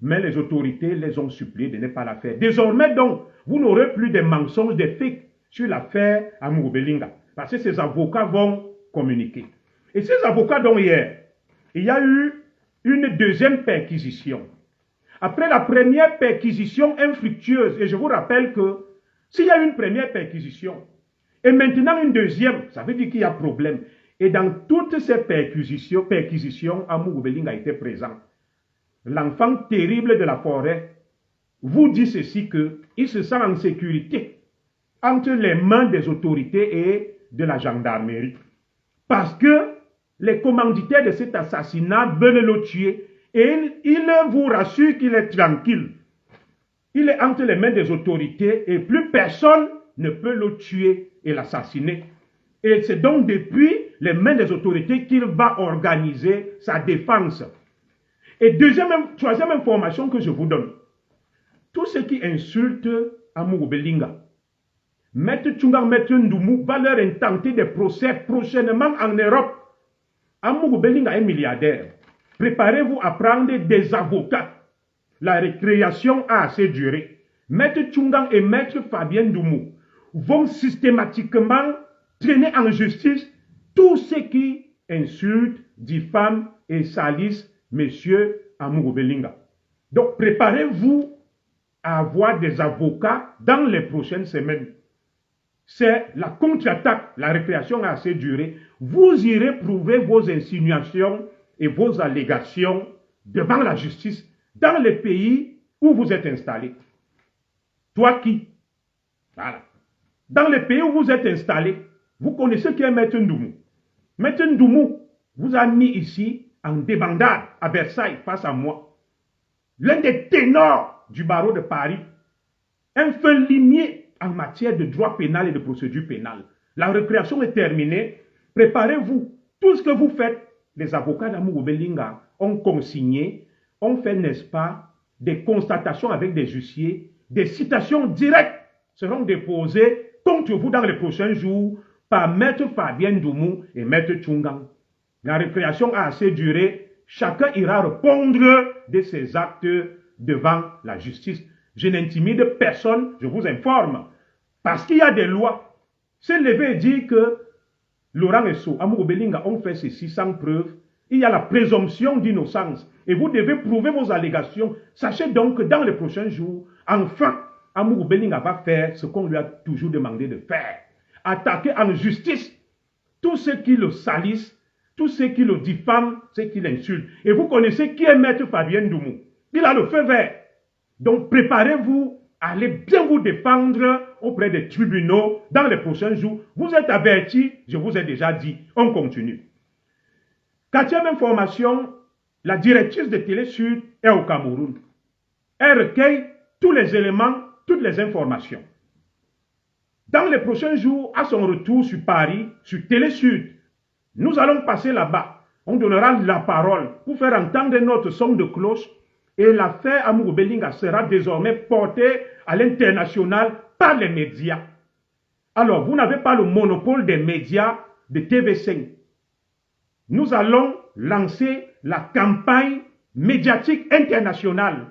mais les autorités les ont suppliés de ne pas la faire. Désormais donc, vous n'aurez plus des mensonges, des fakes sur l'affaire Amougou Belinga, parce que ces avocats vont communiquer. Et ces avocats donc hier, il y a eu une deuxième perquisition. Après la première perquisition infructueuse, et je vous rappelle que s'il y a une première perquisition, et maintenant une deuxième, ça veut dire qu'il y a problème. Et dans toutes ces perquisitions, Amougou Belinga a été présent. L'enfant terrible de la forêt vous dit ceci, qu'il se sent en sécurité entre les mains des autorités et de la gendarmerie. Parce que les commanditaires de cet assassinat veulent le tuer. Et il vous rassure qu'il est tranquille. Il est entre les mains des autorités et plus personne ne peut le tuer et l'assassiner. Et c'est donc depuis les mains des autorités qu'il va organiser sa défense. Et troisième information que je vous donne. Tous ceux qui insultent Amougou Belinga, Maître Tchungang, Maître Ndoumou, va leur intenter des procès prochainement en Europe. Amougou Belinga est milliardaire. Préparez-vous à prendre des avocats. La récréation a assez duré. Maître Tchungang et Maître Fabien Doumou vont systématiquement traîner en justice tous ceux qui insultent, diffament et salissent M. Amougou Belinga. Donc préparez-vous à avoir des avocats dans les prochaines semaines. C'est la contre-attaque. La récréation a assez duré. Vous irez prouver vos insinuations et vos allégations devant la justice dans les pays où vous êtes installés. Toi qui? Voilà. Dans les pays où vous êtes installés, vous connaissez qui est Maître Ndoumou. Maître Ndoumou vous a mis ici en débandade à Versailles face à moi. L'un des ténors du barreau de Paris. Un fin limier en matière de droit pénal et de procédure pénale. La récréation est terminée. Préparez-vous. Tout ce que vous faites, les avocats d'Amougou Belinga ont consigné, ont fait, n'est-ce pas, des constatations avec des huissiers, des citations directes seront déposées contre vous dans les prochains jours par Maître Fabien Doumou et Maître Tchungang. La récréation a assez duré. Chacun ira répondre de ses actes devant la justice. Je n'intimide personne, je vous informe. Parce qu'il y a des lois. C'est levé et dire que Laurent Esso, Amougou Belinga ont fait ceci sans preuve. Il y a la présomption d'innocence. Et vous devez prouver vos allégations. Sachez donc que dans les prochains jours, enfin, Amougou Belinga va faire ce qu'on lui a toujours demandé de faire. Attaquer en justice tous ceux qui le salissent, Tous ceux qui le diffament, ceux qui l'insultent. Et vous connaissez qui est Maître Fabien Doumou. Il a le feu vert. Donc préparez-vous à aller bien vous défendre auprès des tribunaux dans les prochains jours. Vous êtes avertis, je vous ai déjà dit. On continue. Quatrième information, la directrice de Télé Sud est au Cameroun. Elle recueille tous les éléments, toutes les informations. Dans les prochains jours, à son retour sur Paris, sur Télé Sud, nous allons passer là-bas. On donnera la parole pour faire entendre notre son de cloche et l'affaire Amourou Belinga sera désormais portée à l'international par les médias. Alors, vous n'avez pas le monopole des médias de TV5. Nous allons lancer la campagne médiatique internationale.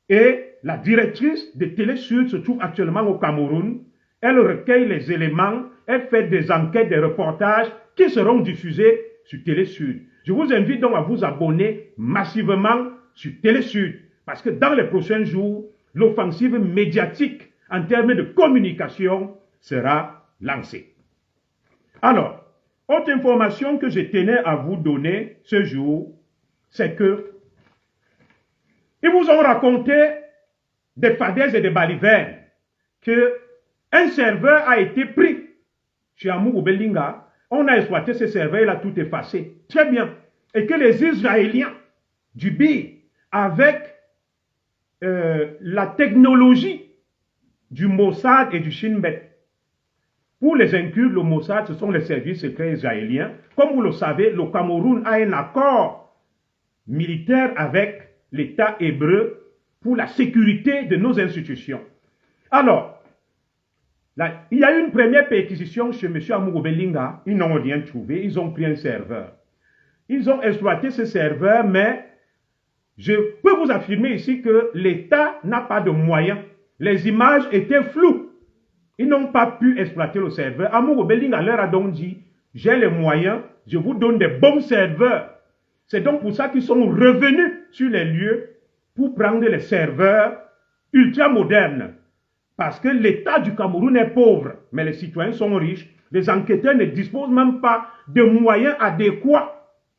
Et la directrice de Télé Sud se trouve actuellement au Cameroun. Elle recueille les éléments, elle fait des enquêtes, des reportages qui seront diffusés sur Télé Sud. Je vous invite donc à vous abonner massivement sur Télé Sud parce que dans les prochains jours, l'offensive médiatique en termes de communication sera lancée. Alors, autre information que je tenais à vous donner ce jour, c'est que ils vous ont raconté des fadaises et des balivernes que un serveur a été pris chez Amourou Belinga. On a exploité ce serveur, il a tout effacé. Très bien. Et que les Israéliens du BIR, avec la technologie du Mossad et du Shin Bet, pour les inclure, le Mossad, ce sont les services secrets israéliens. Comme vous le savez, le Cameroun a un accord militaire avec l'État hébreu pour la sécurité de nos institutions. Alors, là, il y a eu une première perquisition chez M. Amourou Belinga. Ils n'ont rien trouvé. Ils ont pris un serveur. Ils ont exploité ce serveur, mais je peux vous affirmer ici que l'État n'a pas de moyens. Les images étaient floues. Ils n'ont pas pu exploiter le serveur. Amourou Belinga leur a donc dit, j'ai les moyens, je vous donne des bons serveurs. C'est donc pour ça qu'ils sont revenus sur les lieux pour prendre les serveurs ultra modernes. Parce que l'État du Cameroun est pauvre, mais les citoyens sont riches. Les enquêteurs ne disposent même pas de moyens adéquats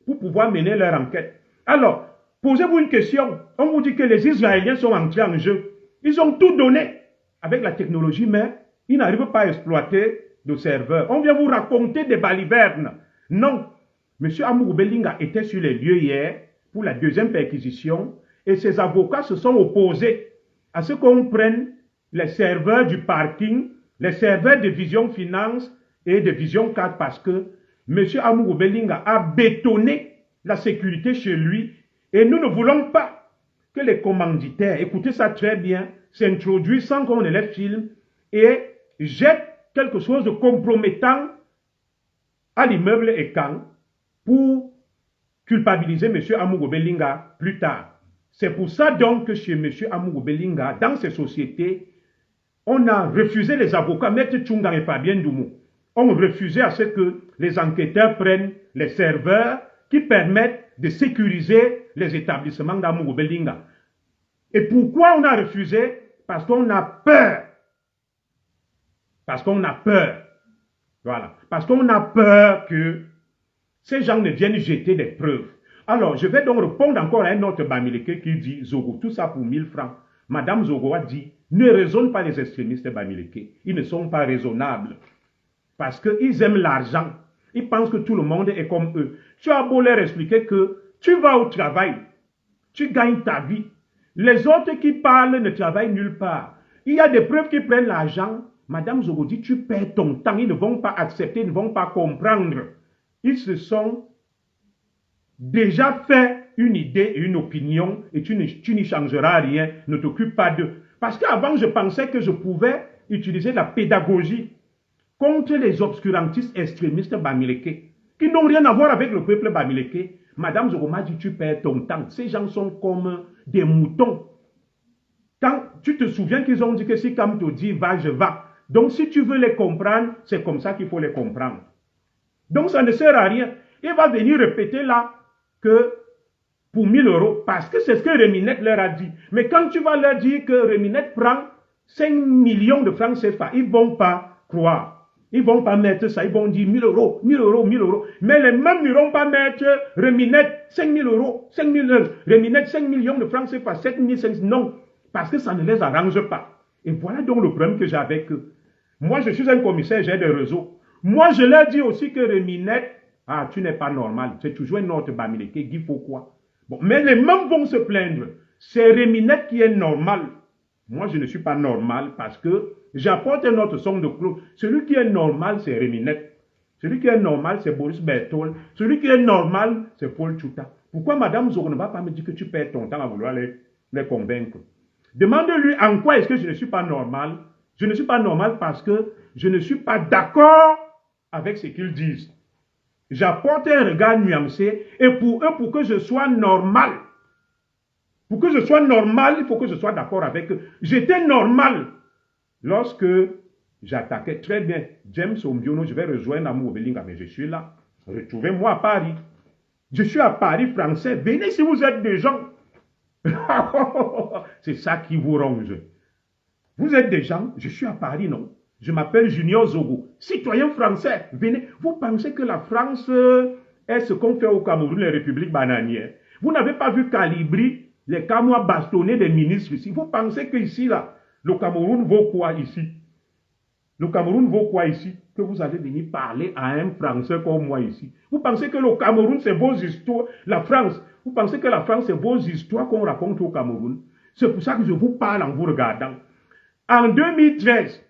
pour pouvoir mener leur enquête. Alors, posez-vous une question. On vous dit que les Israéliens sont entrés en jeu. Ils ont tout donné avec la technologie, mais ils n'arrivent pas à exploiter de serveurs. On vient vous raconter des balivernes. Non. M. Amourou Belinga était sur les lieux hier pour la deuxième perquisition et ses avocats se sont opposés à ce qu'on prenne les serveurs du parking, les serveurs de Vision Finance et de Vision 4 parce que M. Amourou Belinga a bétonné la sécurité chez lui et nous ne voulons pas que les commanditaires, écoutez ça très bien, s'introduisent sans qu'on ne les filme et jettent quelque chose de compromettant à l'immeuble Ekan pour culpabiliser M. Amourou Belinga plus tard. C'est pour ça donc que chez M. Amourou Belinga, dans ces sociétés, on a refusé les avocats, Maître Tchunga et Fabien Doumou, ont refusé à ce que les enquêteurs prennent les serveurs qui permettent de sécuriser les établissements d'Amourou Belinga. Et pourquoi on a refusé? Parce qu'on a peur. Parce qu'on a peur. Voilà. Parce qu'on a peur que ces gens ne viennent jeter des preuves. Alors, je vais donc répondre encore à un autre Bamileke qui dit, Zogo, tout ça pour 1000 francs. Madame Zogo a dit, ne raisonne pas les extrémistes Bamileke. Ils ne sont pas raisonnables. Parce qu'ils aiment l'argent. Ils pensent que tout le monde est comme eux. Tu as beau leur expliquer que tu vas au travail, tu gagnes ta vie. Les autres qui parlent ne travaillent nulle part. Il y a des preuves qui prennent l'argent. Madame Zogo dit, tu perds ton temps. Ils ne vont pas accepter, ils ne vont pas comprendre. Ils se sont déjà fait une idée et une opinion et tu n'y changeras rien. Ne t'occupe pas d'eux. Parce qu'avant, je pensais que je pouvais utiliser la pédagogie contre les obscurantistes extrémistes Bamileke, qui n'ont rien à voir avec le peuple Bamileke. Madame Zogo m'a dit, tu perds ton temps. Ces gens sont comme des moutons. Quand tu te souviens qu'ils ont dit que si Kam te dit va, je vais. Donc si tu veux les comprendre, c'est comme ça qu'il faut les comprendre. Donc ça ne sert à rien. Il va venir répéter là que pour 1000 €, parce que c'est ce que Reminette leur a dit. Mais quand tu vas leur dire que Reminette prend 5 millions de francs CFA, ils ne vont pas croire. Ils ne vont pas mettre ça, ils vont dire 1000 euros, 1000 euros, 1000 euros. Mais les mêmes n'iront pas mettre Reminette 5000 euros, 5000 euros, Reminette 5 millions de francs CFA, 7500. Non, parce que ça ne les arrange pas. Et voilà donc le problème que j'ai avec eux. Moi, je suis un commissaire, j'ai des réseaux. Moi, je leur dis aussi que Reminette, ah, tu n'es pas normal. C'est toujours un autre Bamileke, il faut quoi? Bon, mais les mêmes vont se plaindre. C'est Reminette qui est normal. Moi, je ne suis pas normal parce que j'apporte un autre son de cloche. Celui qui est normal, c'est Reminette. Celui qui est normal, c'est Boris Berthold. Celui qui est normal, c'est Paul Tchouta. Pourquoi Madame Zogo ne va pas me dire que tu perds ton temps à vouloir les convaincre? Demande-lui en quoi est-ce que je ne suis pas normal. Je ne suis pas normal parce que je ne suis pas d'accord avec ce qu'ils disent. J'apporte un regard nuancé et pour eux, pour que je sois normal, pour que je sois normal, il faut que je sois d'accord avec eux. J'étais normal lorsque j'attaquais très bien James Ombiono. Je vais rejoindre Amu Obelinga, mais je suis là. Retrouvez-moi à Paris. Je suis à Paris français. Venez si vous êtes des gens. C'est ça qui vous ronge. Vous êtes des gens, je suis à Paris, non? Je m'appelle Junior Zogo, citoyen français. Venez. Vous pensez que la France est ce qu'on fait au Cameroun, les républiques bananières? Vous n'avez pas vu Calibri, les Camois bastonner des ministres ici? Vous pensez qu'ici, là, le Cameroun vaut quoi ici? Le Cameroun vaut quoi ici? Que vous allez venir parler à un Français comme moi ici. Vous pensez que le Cameroun, c'est vos histoires? La France, vous pensez que la France, c'est vos histoires qu'on raconte au Cameroun? C'est pour ça que je vous parle en vous regardant. En 2013,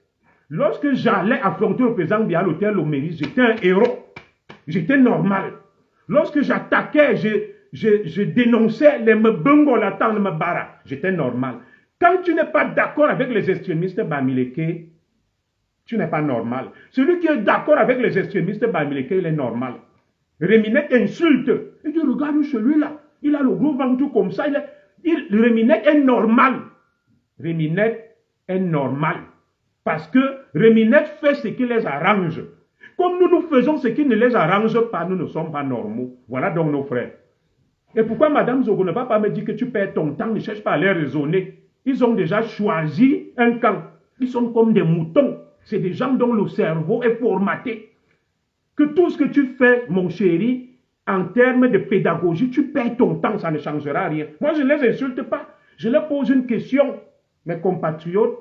lorsque j'allais affronter le président Biya à l'hôtel Loméry, j'étais un héros. J'étais normal. Lorsque j'attaquais, je dénonçais les Mbongo, la tante Mbara, j'étais normal. Quand tu n'es pas d'accord avec les extrémistes Bamileke, tu n'es pas normal. Celui qui est d'accord avec les extrémistes Bamileke, il est normal. Reminette insulte. Il dit, regarde celui-là, il a le gros ventre comme ça. Reminette est normal. Reminette est normal. Parce que Reminette fait ce qui les arrange. Comme nous faisons ce qui ne les arrange pas, nous ne sommes pas normaux. Voilà donc nos frères. Et pourquoi Madame Zogo ne va pas me dire que tu perds ton temps, ne cherche pas à les raisonner? Ils ont déjà choisi un camp. Ils sont comme des moutons. C'est des gens dont le cerveau est formaté. Que tout ce que tu fais, mon chéri, en termes de pédagogie, tu perds ton temps, ça ne changera rien. Moi, je ne les insulte pas. Je leur pose une question. Mes compatriotes,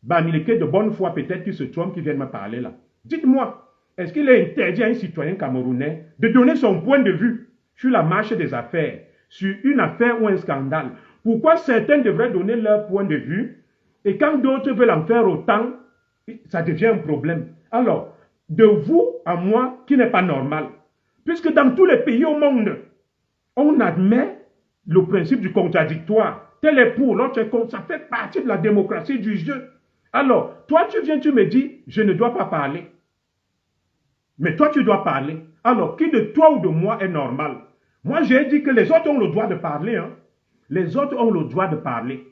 Bamileke de bonne foi, peut-être qui se trompent, qui viennent me parler là. Dites-moi, est-ce qu'il est interdit à un citoyen camerounais de donner son point de vue sur la marche des affaires, sur une affaire ou un scandale? Pourquoi certains devraient donner leur point de vue et quand d'autres veulent en faire autant, ça devient un problème? Alors, de vous à moi, qui n'est pas normal, puisque dans tous les pays au monde, on admet le principe du contradictoire. Tel est pour, l'autre est contre. Ça fait partie de la démocratie du jeu. Alors, toi, tu viens, tu me dis, je ne dois pas parler. Mais toi, tu dois parler. Alors, qui de toi ou de moi est normal? Moi, j'ai dit que les autres ont le droit de parler. Hein. Les autres ont le droit de parler.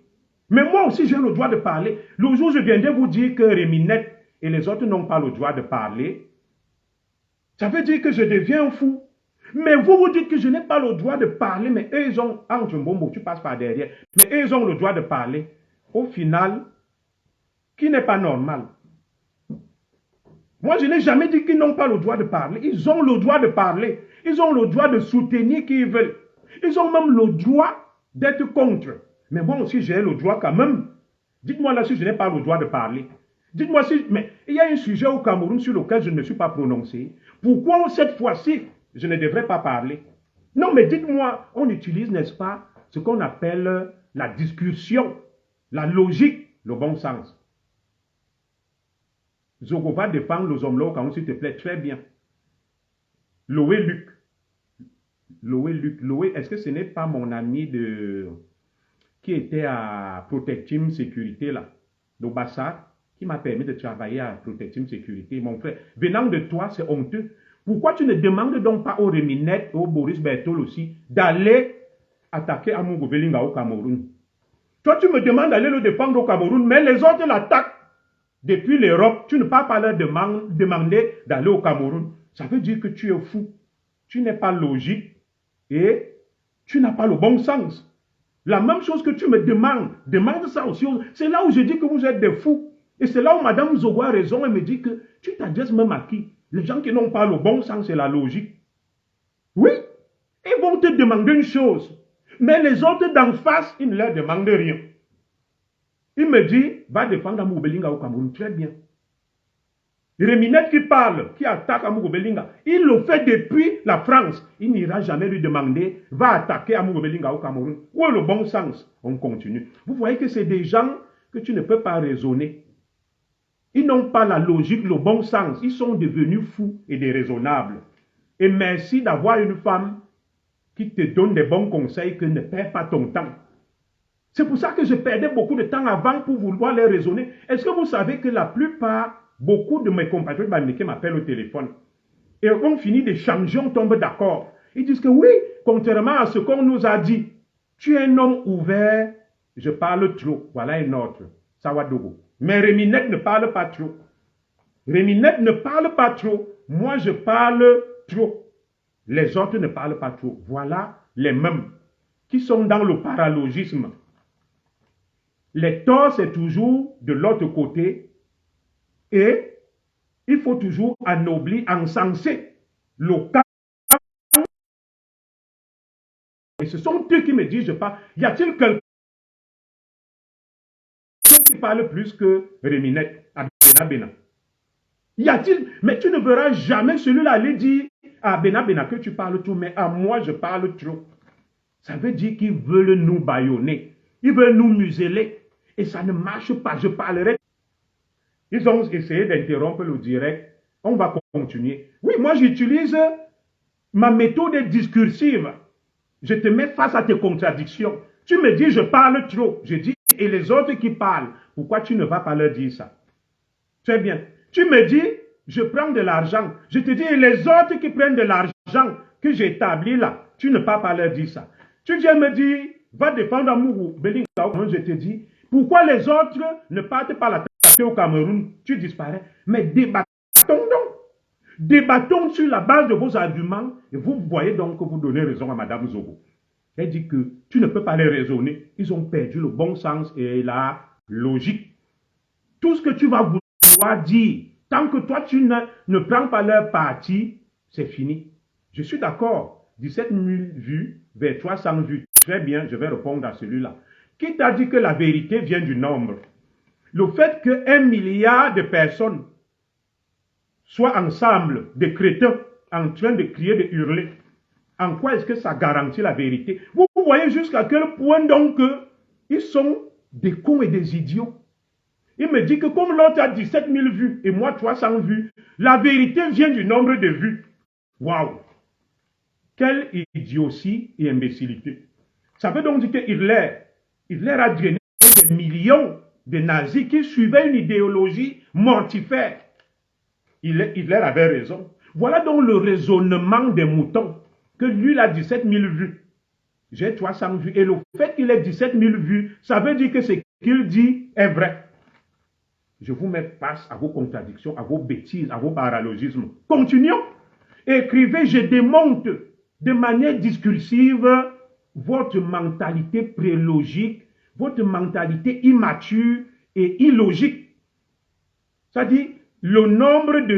Mais moi aussi, j'ai le droit de parler. Le jour où je viendrai vous dire que Reminette et les autres n'ont pas le droit de parler, ça veut dire que je deviens fou. Mais vous vous dites que je n'ai pas le droit de parler, mais eux, ils ont... Ah, tu passes par derrière. Mais eux, ils ont le droit de parler. Au final, qui n'est pas normal? Moi, je n'ai jamais dit qu'ils n'ont pas le droit de parler. Ils ont le droit de parler. Ils ont le droit de soutenir qui ils veulent. Ils ont même le droit d'être contre. Mais moi aussi, j'ai le droit quand même. Dites-moi là si je n'ai pas le droit de parler. Dites-moi si... Mais il y a un sujet au Cameroun sur lequel je ne me suis pas prononcé. Pourquoi cette fois-ci, je ne devrais pas parler? Non, mais dites-moi, on utilise, n'est-ce pas, ce qu'on appelle la discussion, la logique, le bon sens. Zogo va défendre les hommes là au Cameroun, s'il te plaît, très bien. Loé Luc. Loé, est-ce que ce n'est pas mon ami qui était à Protectim Sécurité là, de Bassar, qui m'a permis de travailler à Protectim Sécurité? Mon frère, venant de toi, c'est honteux. Pourquoi tu ne demandes donc pas au Reminette, au Boris Berthold aussi, d'aller attaquer Amu Obelinga au Cameroun? Toi, tu me demandes d'aller le défendre au Cameroun, mais les autres l'attaquent depuis l'Europe. Tu ne peux pas leur demander d'aller au Cameroun. Ça veut dire que tu es fou. Tu n'es pas logique et tu n'as pas le bon sens. La même chose que tu me demandes, demande ça aussi. C'est là où je dis que vous êtes des fous. Et c'est là où Madame Zogo a raison. Elle me dit que tu t'adresses même à qui? Les gens qui n'ont pas le bon sens et la logique. Oui, ils vont te demander une chose. Mais les autres d'en face, ils ne leur demandent rien. Il me dit, va défendre Amogo Belinga au Cameroun. Très bien. Réminette qui parle, qui attaque Amogo Belinga, il le fait depuis la France. Il n'ira jamais lui demander, va attaquer Amogo Belinga au Cameroun. Où est le bon sens? On continue. Vous voyez que c'est des gens que tu ne peux pas raisonner. Ils n'ont pas la logique, le bon sens. Ils sont devenus fous et déraisonnables. Et merci d'avoir une femme qui te donne des bons conseils, que ne perds pas ton temps. C'est pour ça que je perdais beaucoup de temps avant pour vouloir les raisonner. Est-ce que vous savez que la plupart, beaucoup de mes compatriotes bamileke m'appellent au téléphone et on finit d'échanger, on tombe d'accord. Ils disent que oui, contrairement à ce qu'on nous a dit, tu es un homme ouvert, je parle trop. Voilà un autre, Sawadogo. Mais Réminette ne parle pas trop. Réminette ne parle pas trop. Moi, je parle trop. Les autres ne parlent pas trop. Voilà les mêmes qui sont dans le paralogisme. Les torts, c'est toujours de l'autre côté. Et il faut toujours ennoblir, encenser le cas. Et ce sont eux qui me disent, je parle. Y a-t-il quelqu'un qui parle plus que Réminette à Bena? Y a-t-il? Mais tu ne verras jamais celui-là aller dire à Bena que tu parles tout, mais à moi je parle trop. Ça veut dire qu'ils veulent nous bâillonner. Ils veulent nous museler. Et ça ne marche pas. Je parlerai. Ils ont essayé d'interrompre le direct. On va continuer. Oui, moi j'utilise ma méthode discursive. Je te mets face à tes contradictions. Tu me dis je parle trop. Je dis et les autres qui parlent. Pourquoi tu ne vas pas leur dire ça? Très bien. Tu me dis je prends de l'argent. Je te dis et les autres qui prennent de l'argent que j'ai établi là. Tu ne vas pas leur dire ça. Tu viens me dire va défendre Amogo Belinga. Je te dis pourquoi les autres ne partent pas la au Cameroun, tu disparais. Mais débattons donc. Débattons sur la base de vos arguments et vous voyez donc que vous donnez raison à Madame Zogo. Elle dit que tu ne peux pas les raisonner. Ils ont perdu le bon sens et la logique. Tout ce que tu vas vouloir dire, tant que toi tu ne prends pas leur parti, c'est fini. Je suis d'accord. 17 000 vues vers 300 vues. Très bien, je vais répondre à celui-là. Qui t'a dit que la vérité vient du nombre? Le fait que 1 milliard de personnes soient ensemble, des crétins, en train de crier, de hurler, en quoi est-ce que ça garantit la vérité? Vous voyez jusqu'à quel point donc ils sont des cons et des idiots. Il me dit que comme l'autre a 17 000 vues et moi 300 vues, la vérité vient du nombre de vues. Waouh! Quelle idiotie et imbécilité. Ça veut donc dire que Hitler a drainé des millions de nazis qui suivaient une idéologie mortifère. Hitler avait raison. Voilà donc le raisonnement des moutons. Que lui, il a 17 000 vues. J'ai 300 vues. Et le fait qu'il ait 17 000 vues, ça veut dire que ce qu'il dit est vrai. Je vous mets face à vos contradictions, à vos bêtises, à vos paralogismes. Continuons. Écrivez, je démonte de manière discursive votre mentalité prélogique, votre mentalité immature et illogique. C'est-à-dire, le nombre de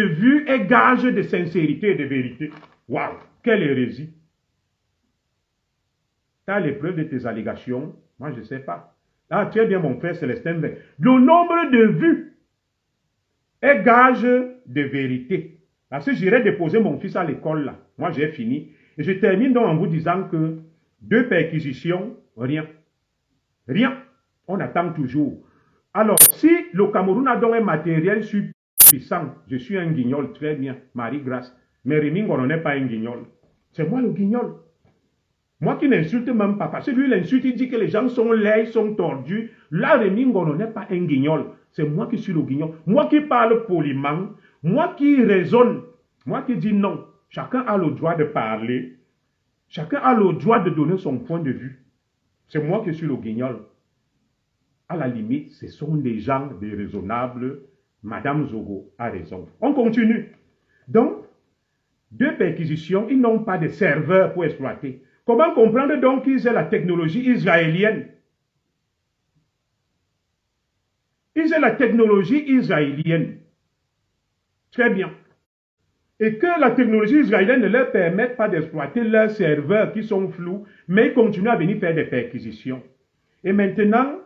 vues est gage de sincérité et de vérité. Waouh, quelle hérésie. Tu as l'épreuve de tes allégations, moi je ne sais pas. Ah, très bien mon frère Célestin. Le nombre de vues est gage de vérité. Parce que j'irai déposer mon fils à l'école là. Moi j'ai fini. Et je termine donc en vous disant que 2 perquisitions, rien. Rien. On attend toujours. Alors, si le Cameroun a donc un matériel puissant, je suis un guignol, très bien, Marie-Grâce. Mais Rémi Ngolo n'est pas un guignol. C'est moi le guignol. Moi qui n'insulte même pas, parce que lui l'insulte, il dit que les gens sont laids, sont tordus. Là, Rémi Ngolo n'est pas un guignol. C'est moi qui suis le guignol. Moi qui parle poliment, moi qui raisonne, moi qui dis non. Chacun a le droit de parler. Chacun a le droit de donner son point de vue. C'est moi qui suis le guignol. À la limite, ce sont des gens déraisonnables. Madame Zogo a raison. On continue. Donc, 2 perquisitions, ils n'ont pas de serveurs pour exploiter. Comment comprendre donc qu'ils aient la technologie israélienne? utiliser la technologie israélienne. Très bien. Et que la technologie israélienne ne leur permette pas d'exploiter leurs serveurs qui sont flous, mais ils continuent à venir faire des perquisitions. Et maintenant,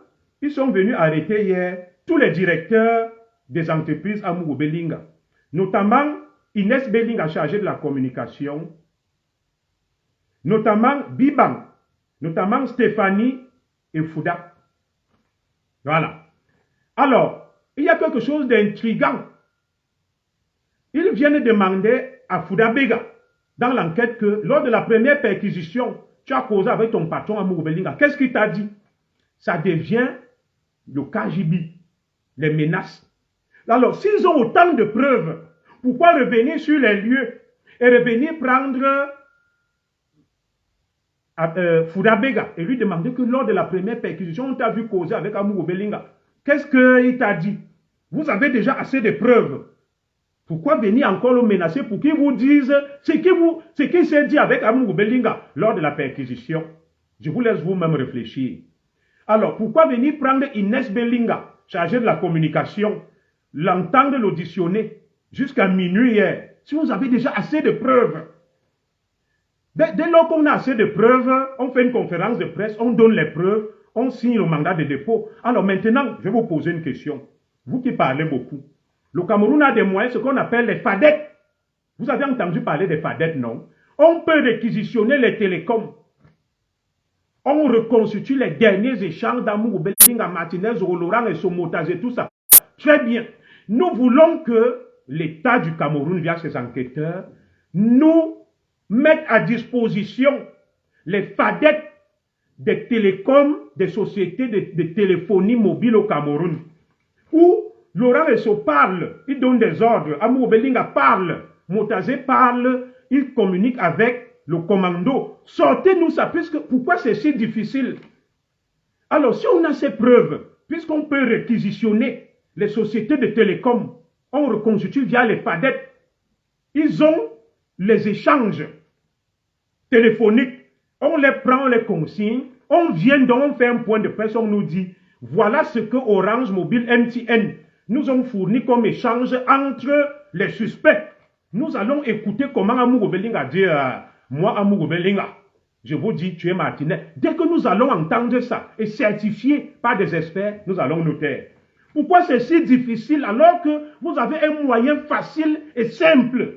ils sont venus arrêter hier tous les directeurs des entreprises à Mugo-Belinga, notamment Inès Belinga chargée de la communication, notamment Biban, notamment Stéphanie et Fouda. Voilà. Alors, il y a quelque chose d'intriguant. Ils viennent demander à Fouda Bega, dans l'enquête, que lors de la première perquisition, tu as causé avec ton patron à Mugo-Belinga. Qu'est-ce qu'il t'a dit? Ça devient le KGB, les menaces. Alors, s'ils ont autant de preuves, pourquoi revenir sur les lieux et revenir prendre Fouda Bega et lui demander que lors de la première perquisition, on t'a vu causer avec Mugo-Belinga? Qu'est-ce qu'il t'a dit? Vous avez déjà assez de preuves. Pourquoi venir encore le menacer pour qu'il vous dise ce qu'il s'est dit avec Mugo-Belinga lors de la perquisition? Je vous laisse vous-même réfléchir. Alors, pourquoi venir prendre Inès Belinga, chargée de la communication, l'entendre l'auditionner jusqu'à minuit hier, si vous avez déjà assez de preuves? Dès lors qu'on a assez de preuves, on fait une conférence de presse, on donne les preuves, on signe le mandat de dépôt. Alors maintenant, je vais vous poser une question. Vous qui parlez beaucoup. Le Cameroun a des moyens, ce qu'on appelle les FADET. Vous avez entendu parler des FADET, non? On peut réquisitionner les télécoms. On reconstitue les derniers échanges d'Amour, Belinga, Martinez, Laurent et Somotage et tout ça. Très bien. Nous voulons que l'État du Cameroun, via ses enquêteurs, nous mette à disposition les FADET des télécoms, des sociétés de téléphonie mobile au Cameroun, où Laurent Esso parle, il donne des ordres, Amour Belinga parle, Motazé parle, il communique avec le commando. Sortez-nous ça, pourquoi c'est si difficile? Alors, si on a ces preuves, puisqu'on peut réquisitionner les sociétés de télécom, on reconstitue via les FADET, ils ont les échanges téléphoniques, on les prend, on les consigne, on vient donc, on fait un point de presse, on nous dit, voilà ce que Orange Mobile MTN nous ont fourni comme échange entre les suspects. Nous allons écouter comment Amour Belinga dit, moi Amour Belinga, je vous dis, tu es Martinez. Dès que nous allons entendre ça et certifié par des experts, nous allons nous taire. Pourquoi c'est si difficile alors que vous avez un moyen facile et simple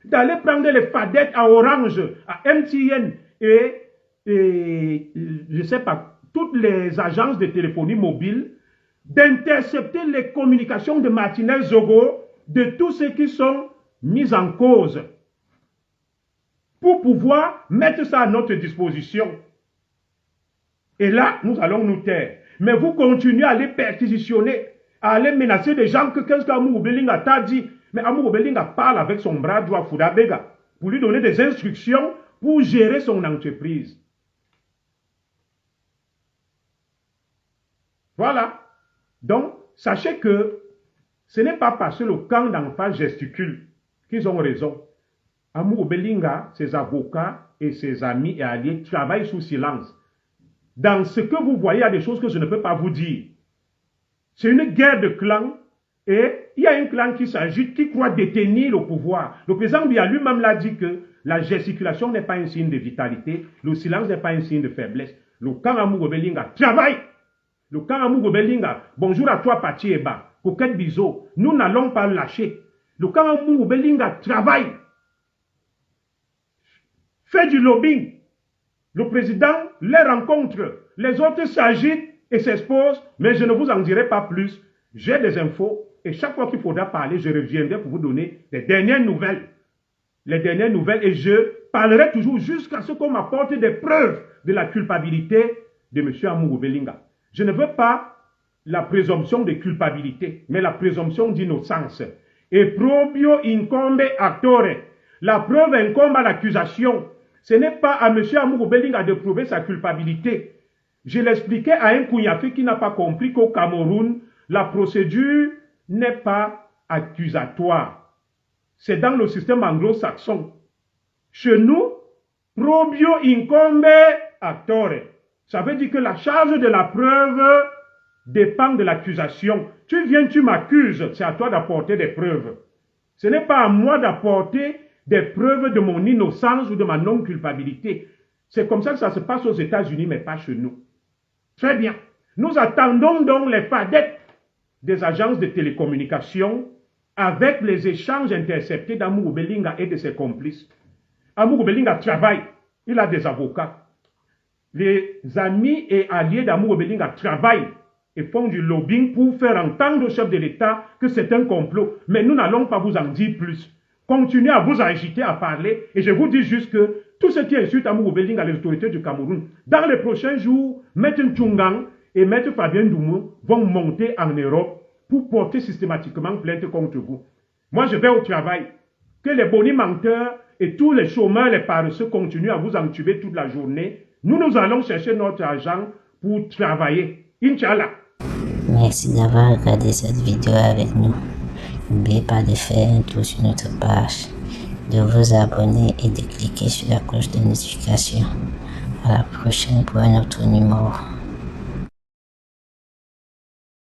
d'aller prendre les FADET à Orange, à MTN et je ne sais pas, toutes les agences de téléphonie mobile, d'intercepter les communications de Martinez Zogo, de tous ceux qui sont mis en cause, pour pouvoir mettre ça à notre disposition. Et là, nous allons nous taire. Mais vous continuez à aller perquisitionner, à aller menacer des gens que qu'est-ce qu'Amour Belinga t'a dit. Mais Amour Belinga parle avec son bras droit, Fouda Bega, pour lui donner des instructions pour gérer son entreprise. Voilà. Donc, sachez que ce n'est pas parce que le camp d'en face gesticule qu'ils ont raison. Amour Belinga, ses avocats et ses amis et alliés travaillent sous silence. Dans ce que vous voyez, il y a des choses que je ne peux pas vous dire. C'est une guerre de clans et il y a un clan qui s'agite, qui croit détenir le pouvoir. Le président Biya lui-même l'a dit que la gesticulation n'est pas un signe de vitalité, le silence n'est pas un signe de faiblesse. Le camp Amour Belinga travaille. Le camp Amour Belinga, bonjour à toi Pati Eba, Coquette Bizo, nous n'allons pas lâcher. Le camp Amour Belinga travaille. Fait du lobbying. Le président les rencontre, les autres s'agitent et s'exposent, mais je ne vous en dirai pas plus. J'ai des infos et chaque fois qu'il faudra parler, je reviendrai pour vous donner les dernières nouvelles. Les dernières nouvelles et je parlerai toujours jusqu'à ce qu'on m'apporte des preuves de la culpabilité de M. Amour Belinga. Je ne veux pas la présomption de culpabilité, mais la présomption d'innocence. Et probio incombe actore. La preuve incombe à l'accusation. Ce n'est pas à M. Amour Belinga de prouver sa culpabilité. Je l'expliquais à un Kouniafi qui n'a pas compris qu'au Cameroun, la procédure n'est pas accusatoire. C'est dans le système anglo-saxon. Chez nous, probio incombe actore. Ça veut dire que la charge de la preuve dépend de l'accusation. Tu viens, tu m'accuses, c'est à toi d'apporter des preuves. Ce n'est pas à moi d'apporter des preuves de mon innocence ou de ma non-culpabilité. C'est comme ça que ça se passe aux États-Unis, mais pas chez nous. Très bien. Nous attendons donc les fadettes des agences de télécommunications avec les échanges interceptés d'Amourou Belinga et de ses complices. Amourou Belinga travaille, il a des avocats. Les amis et alliés d'Amourou Belinga travaillent et font du lobbying pour faire entendre au chef de l'État que c'est un complot. Mais nous n'allons pas vous en dire plus. Continuez à vous agiter, à parler, et je vous dis juste que tout ce qui insulte Amourou Belinga, les autorités du Cameroun, dans les prochains jours, Maître Tchungang et Maître Fabien Doumou vont monter en Europe pour porter systématiquement plainte contre vous. Moi, je vais au travail. Que les bonimenteurs et tous les chômeurs, les paresseux continuent à vous entuber toute la journée. Nous allons chercher notre argent pour travailler. Inch'Allah. Merci d'avoir regardé cette vidéo avec nous. N'oubliez pas de faire un tour sur notre page, de vous abonner et de cliquer sur la cloche de notification. À la prochaine pour un autre numéro.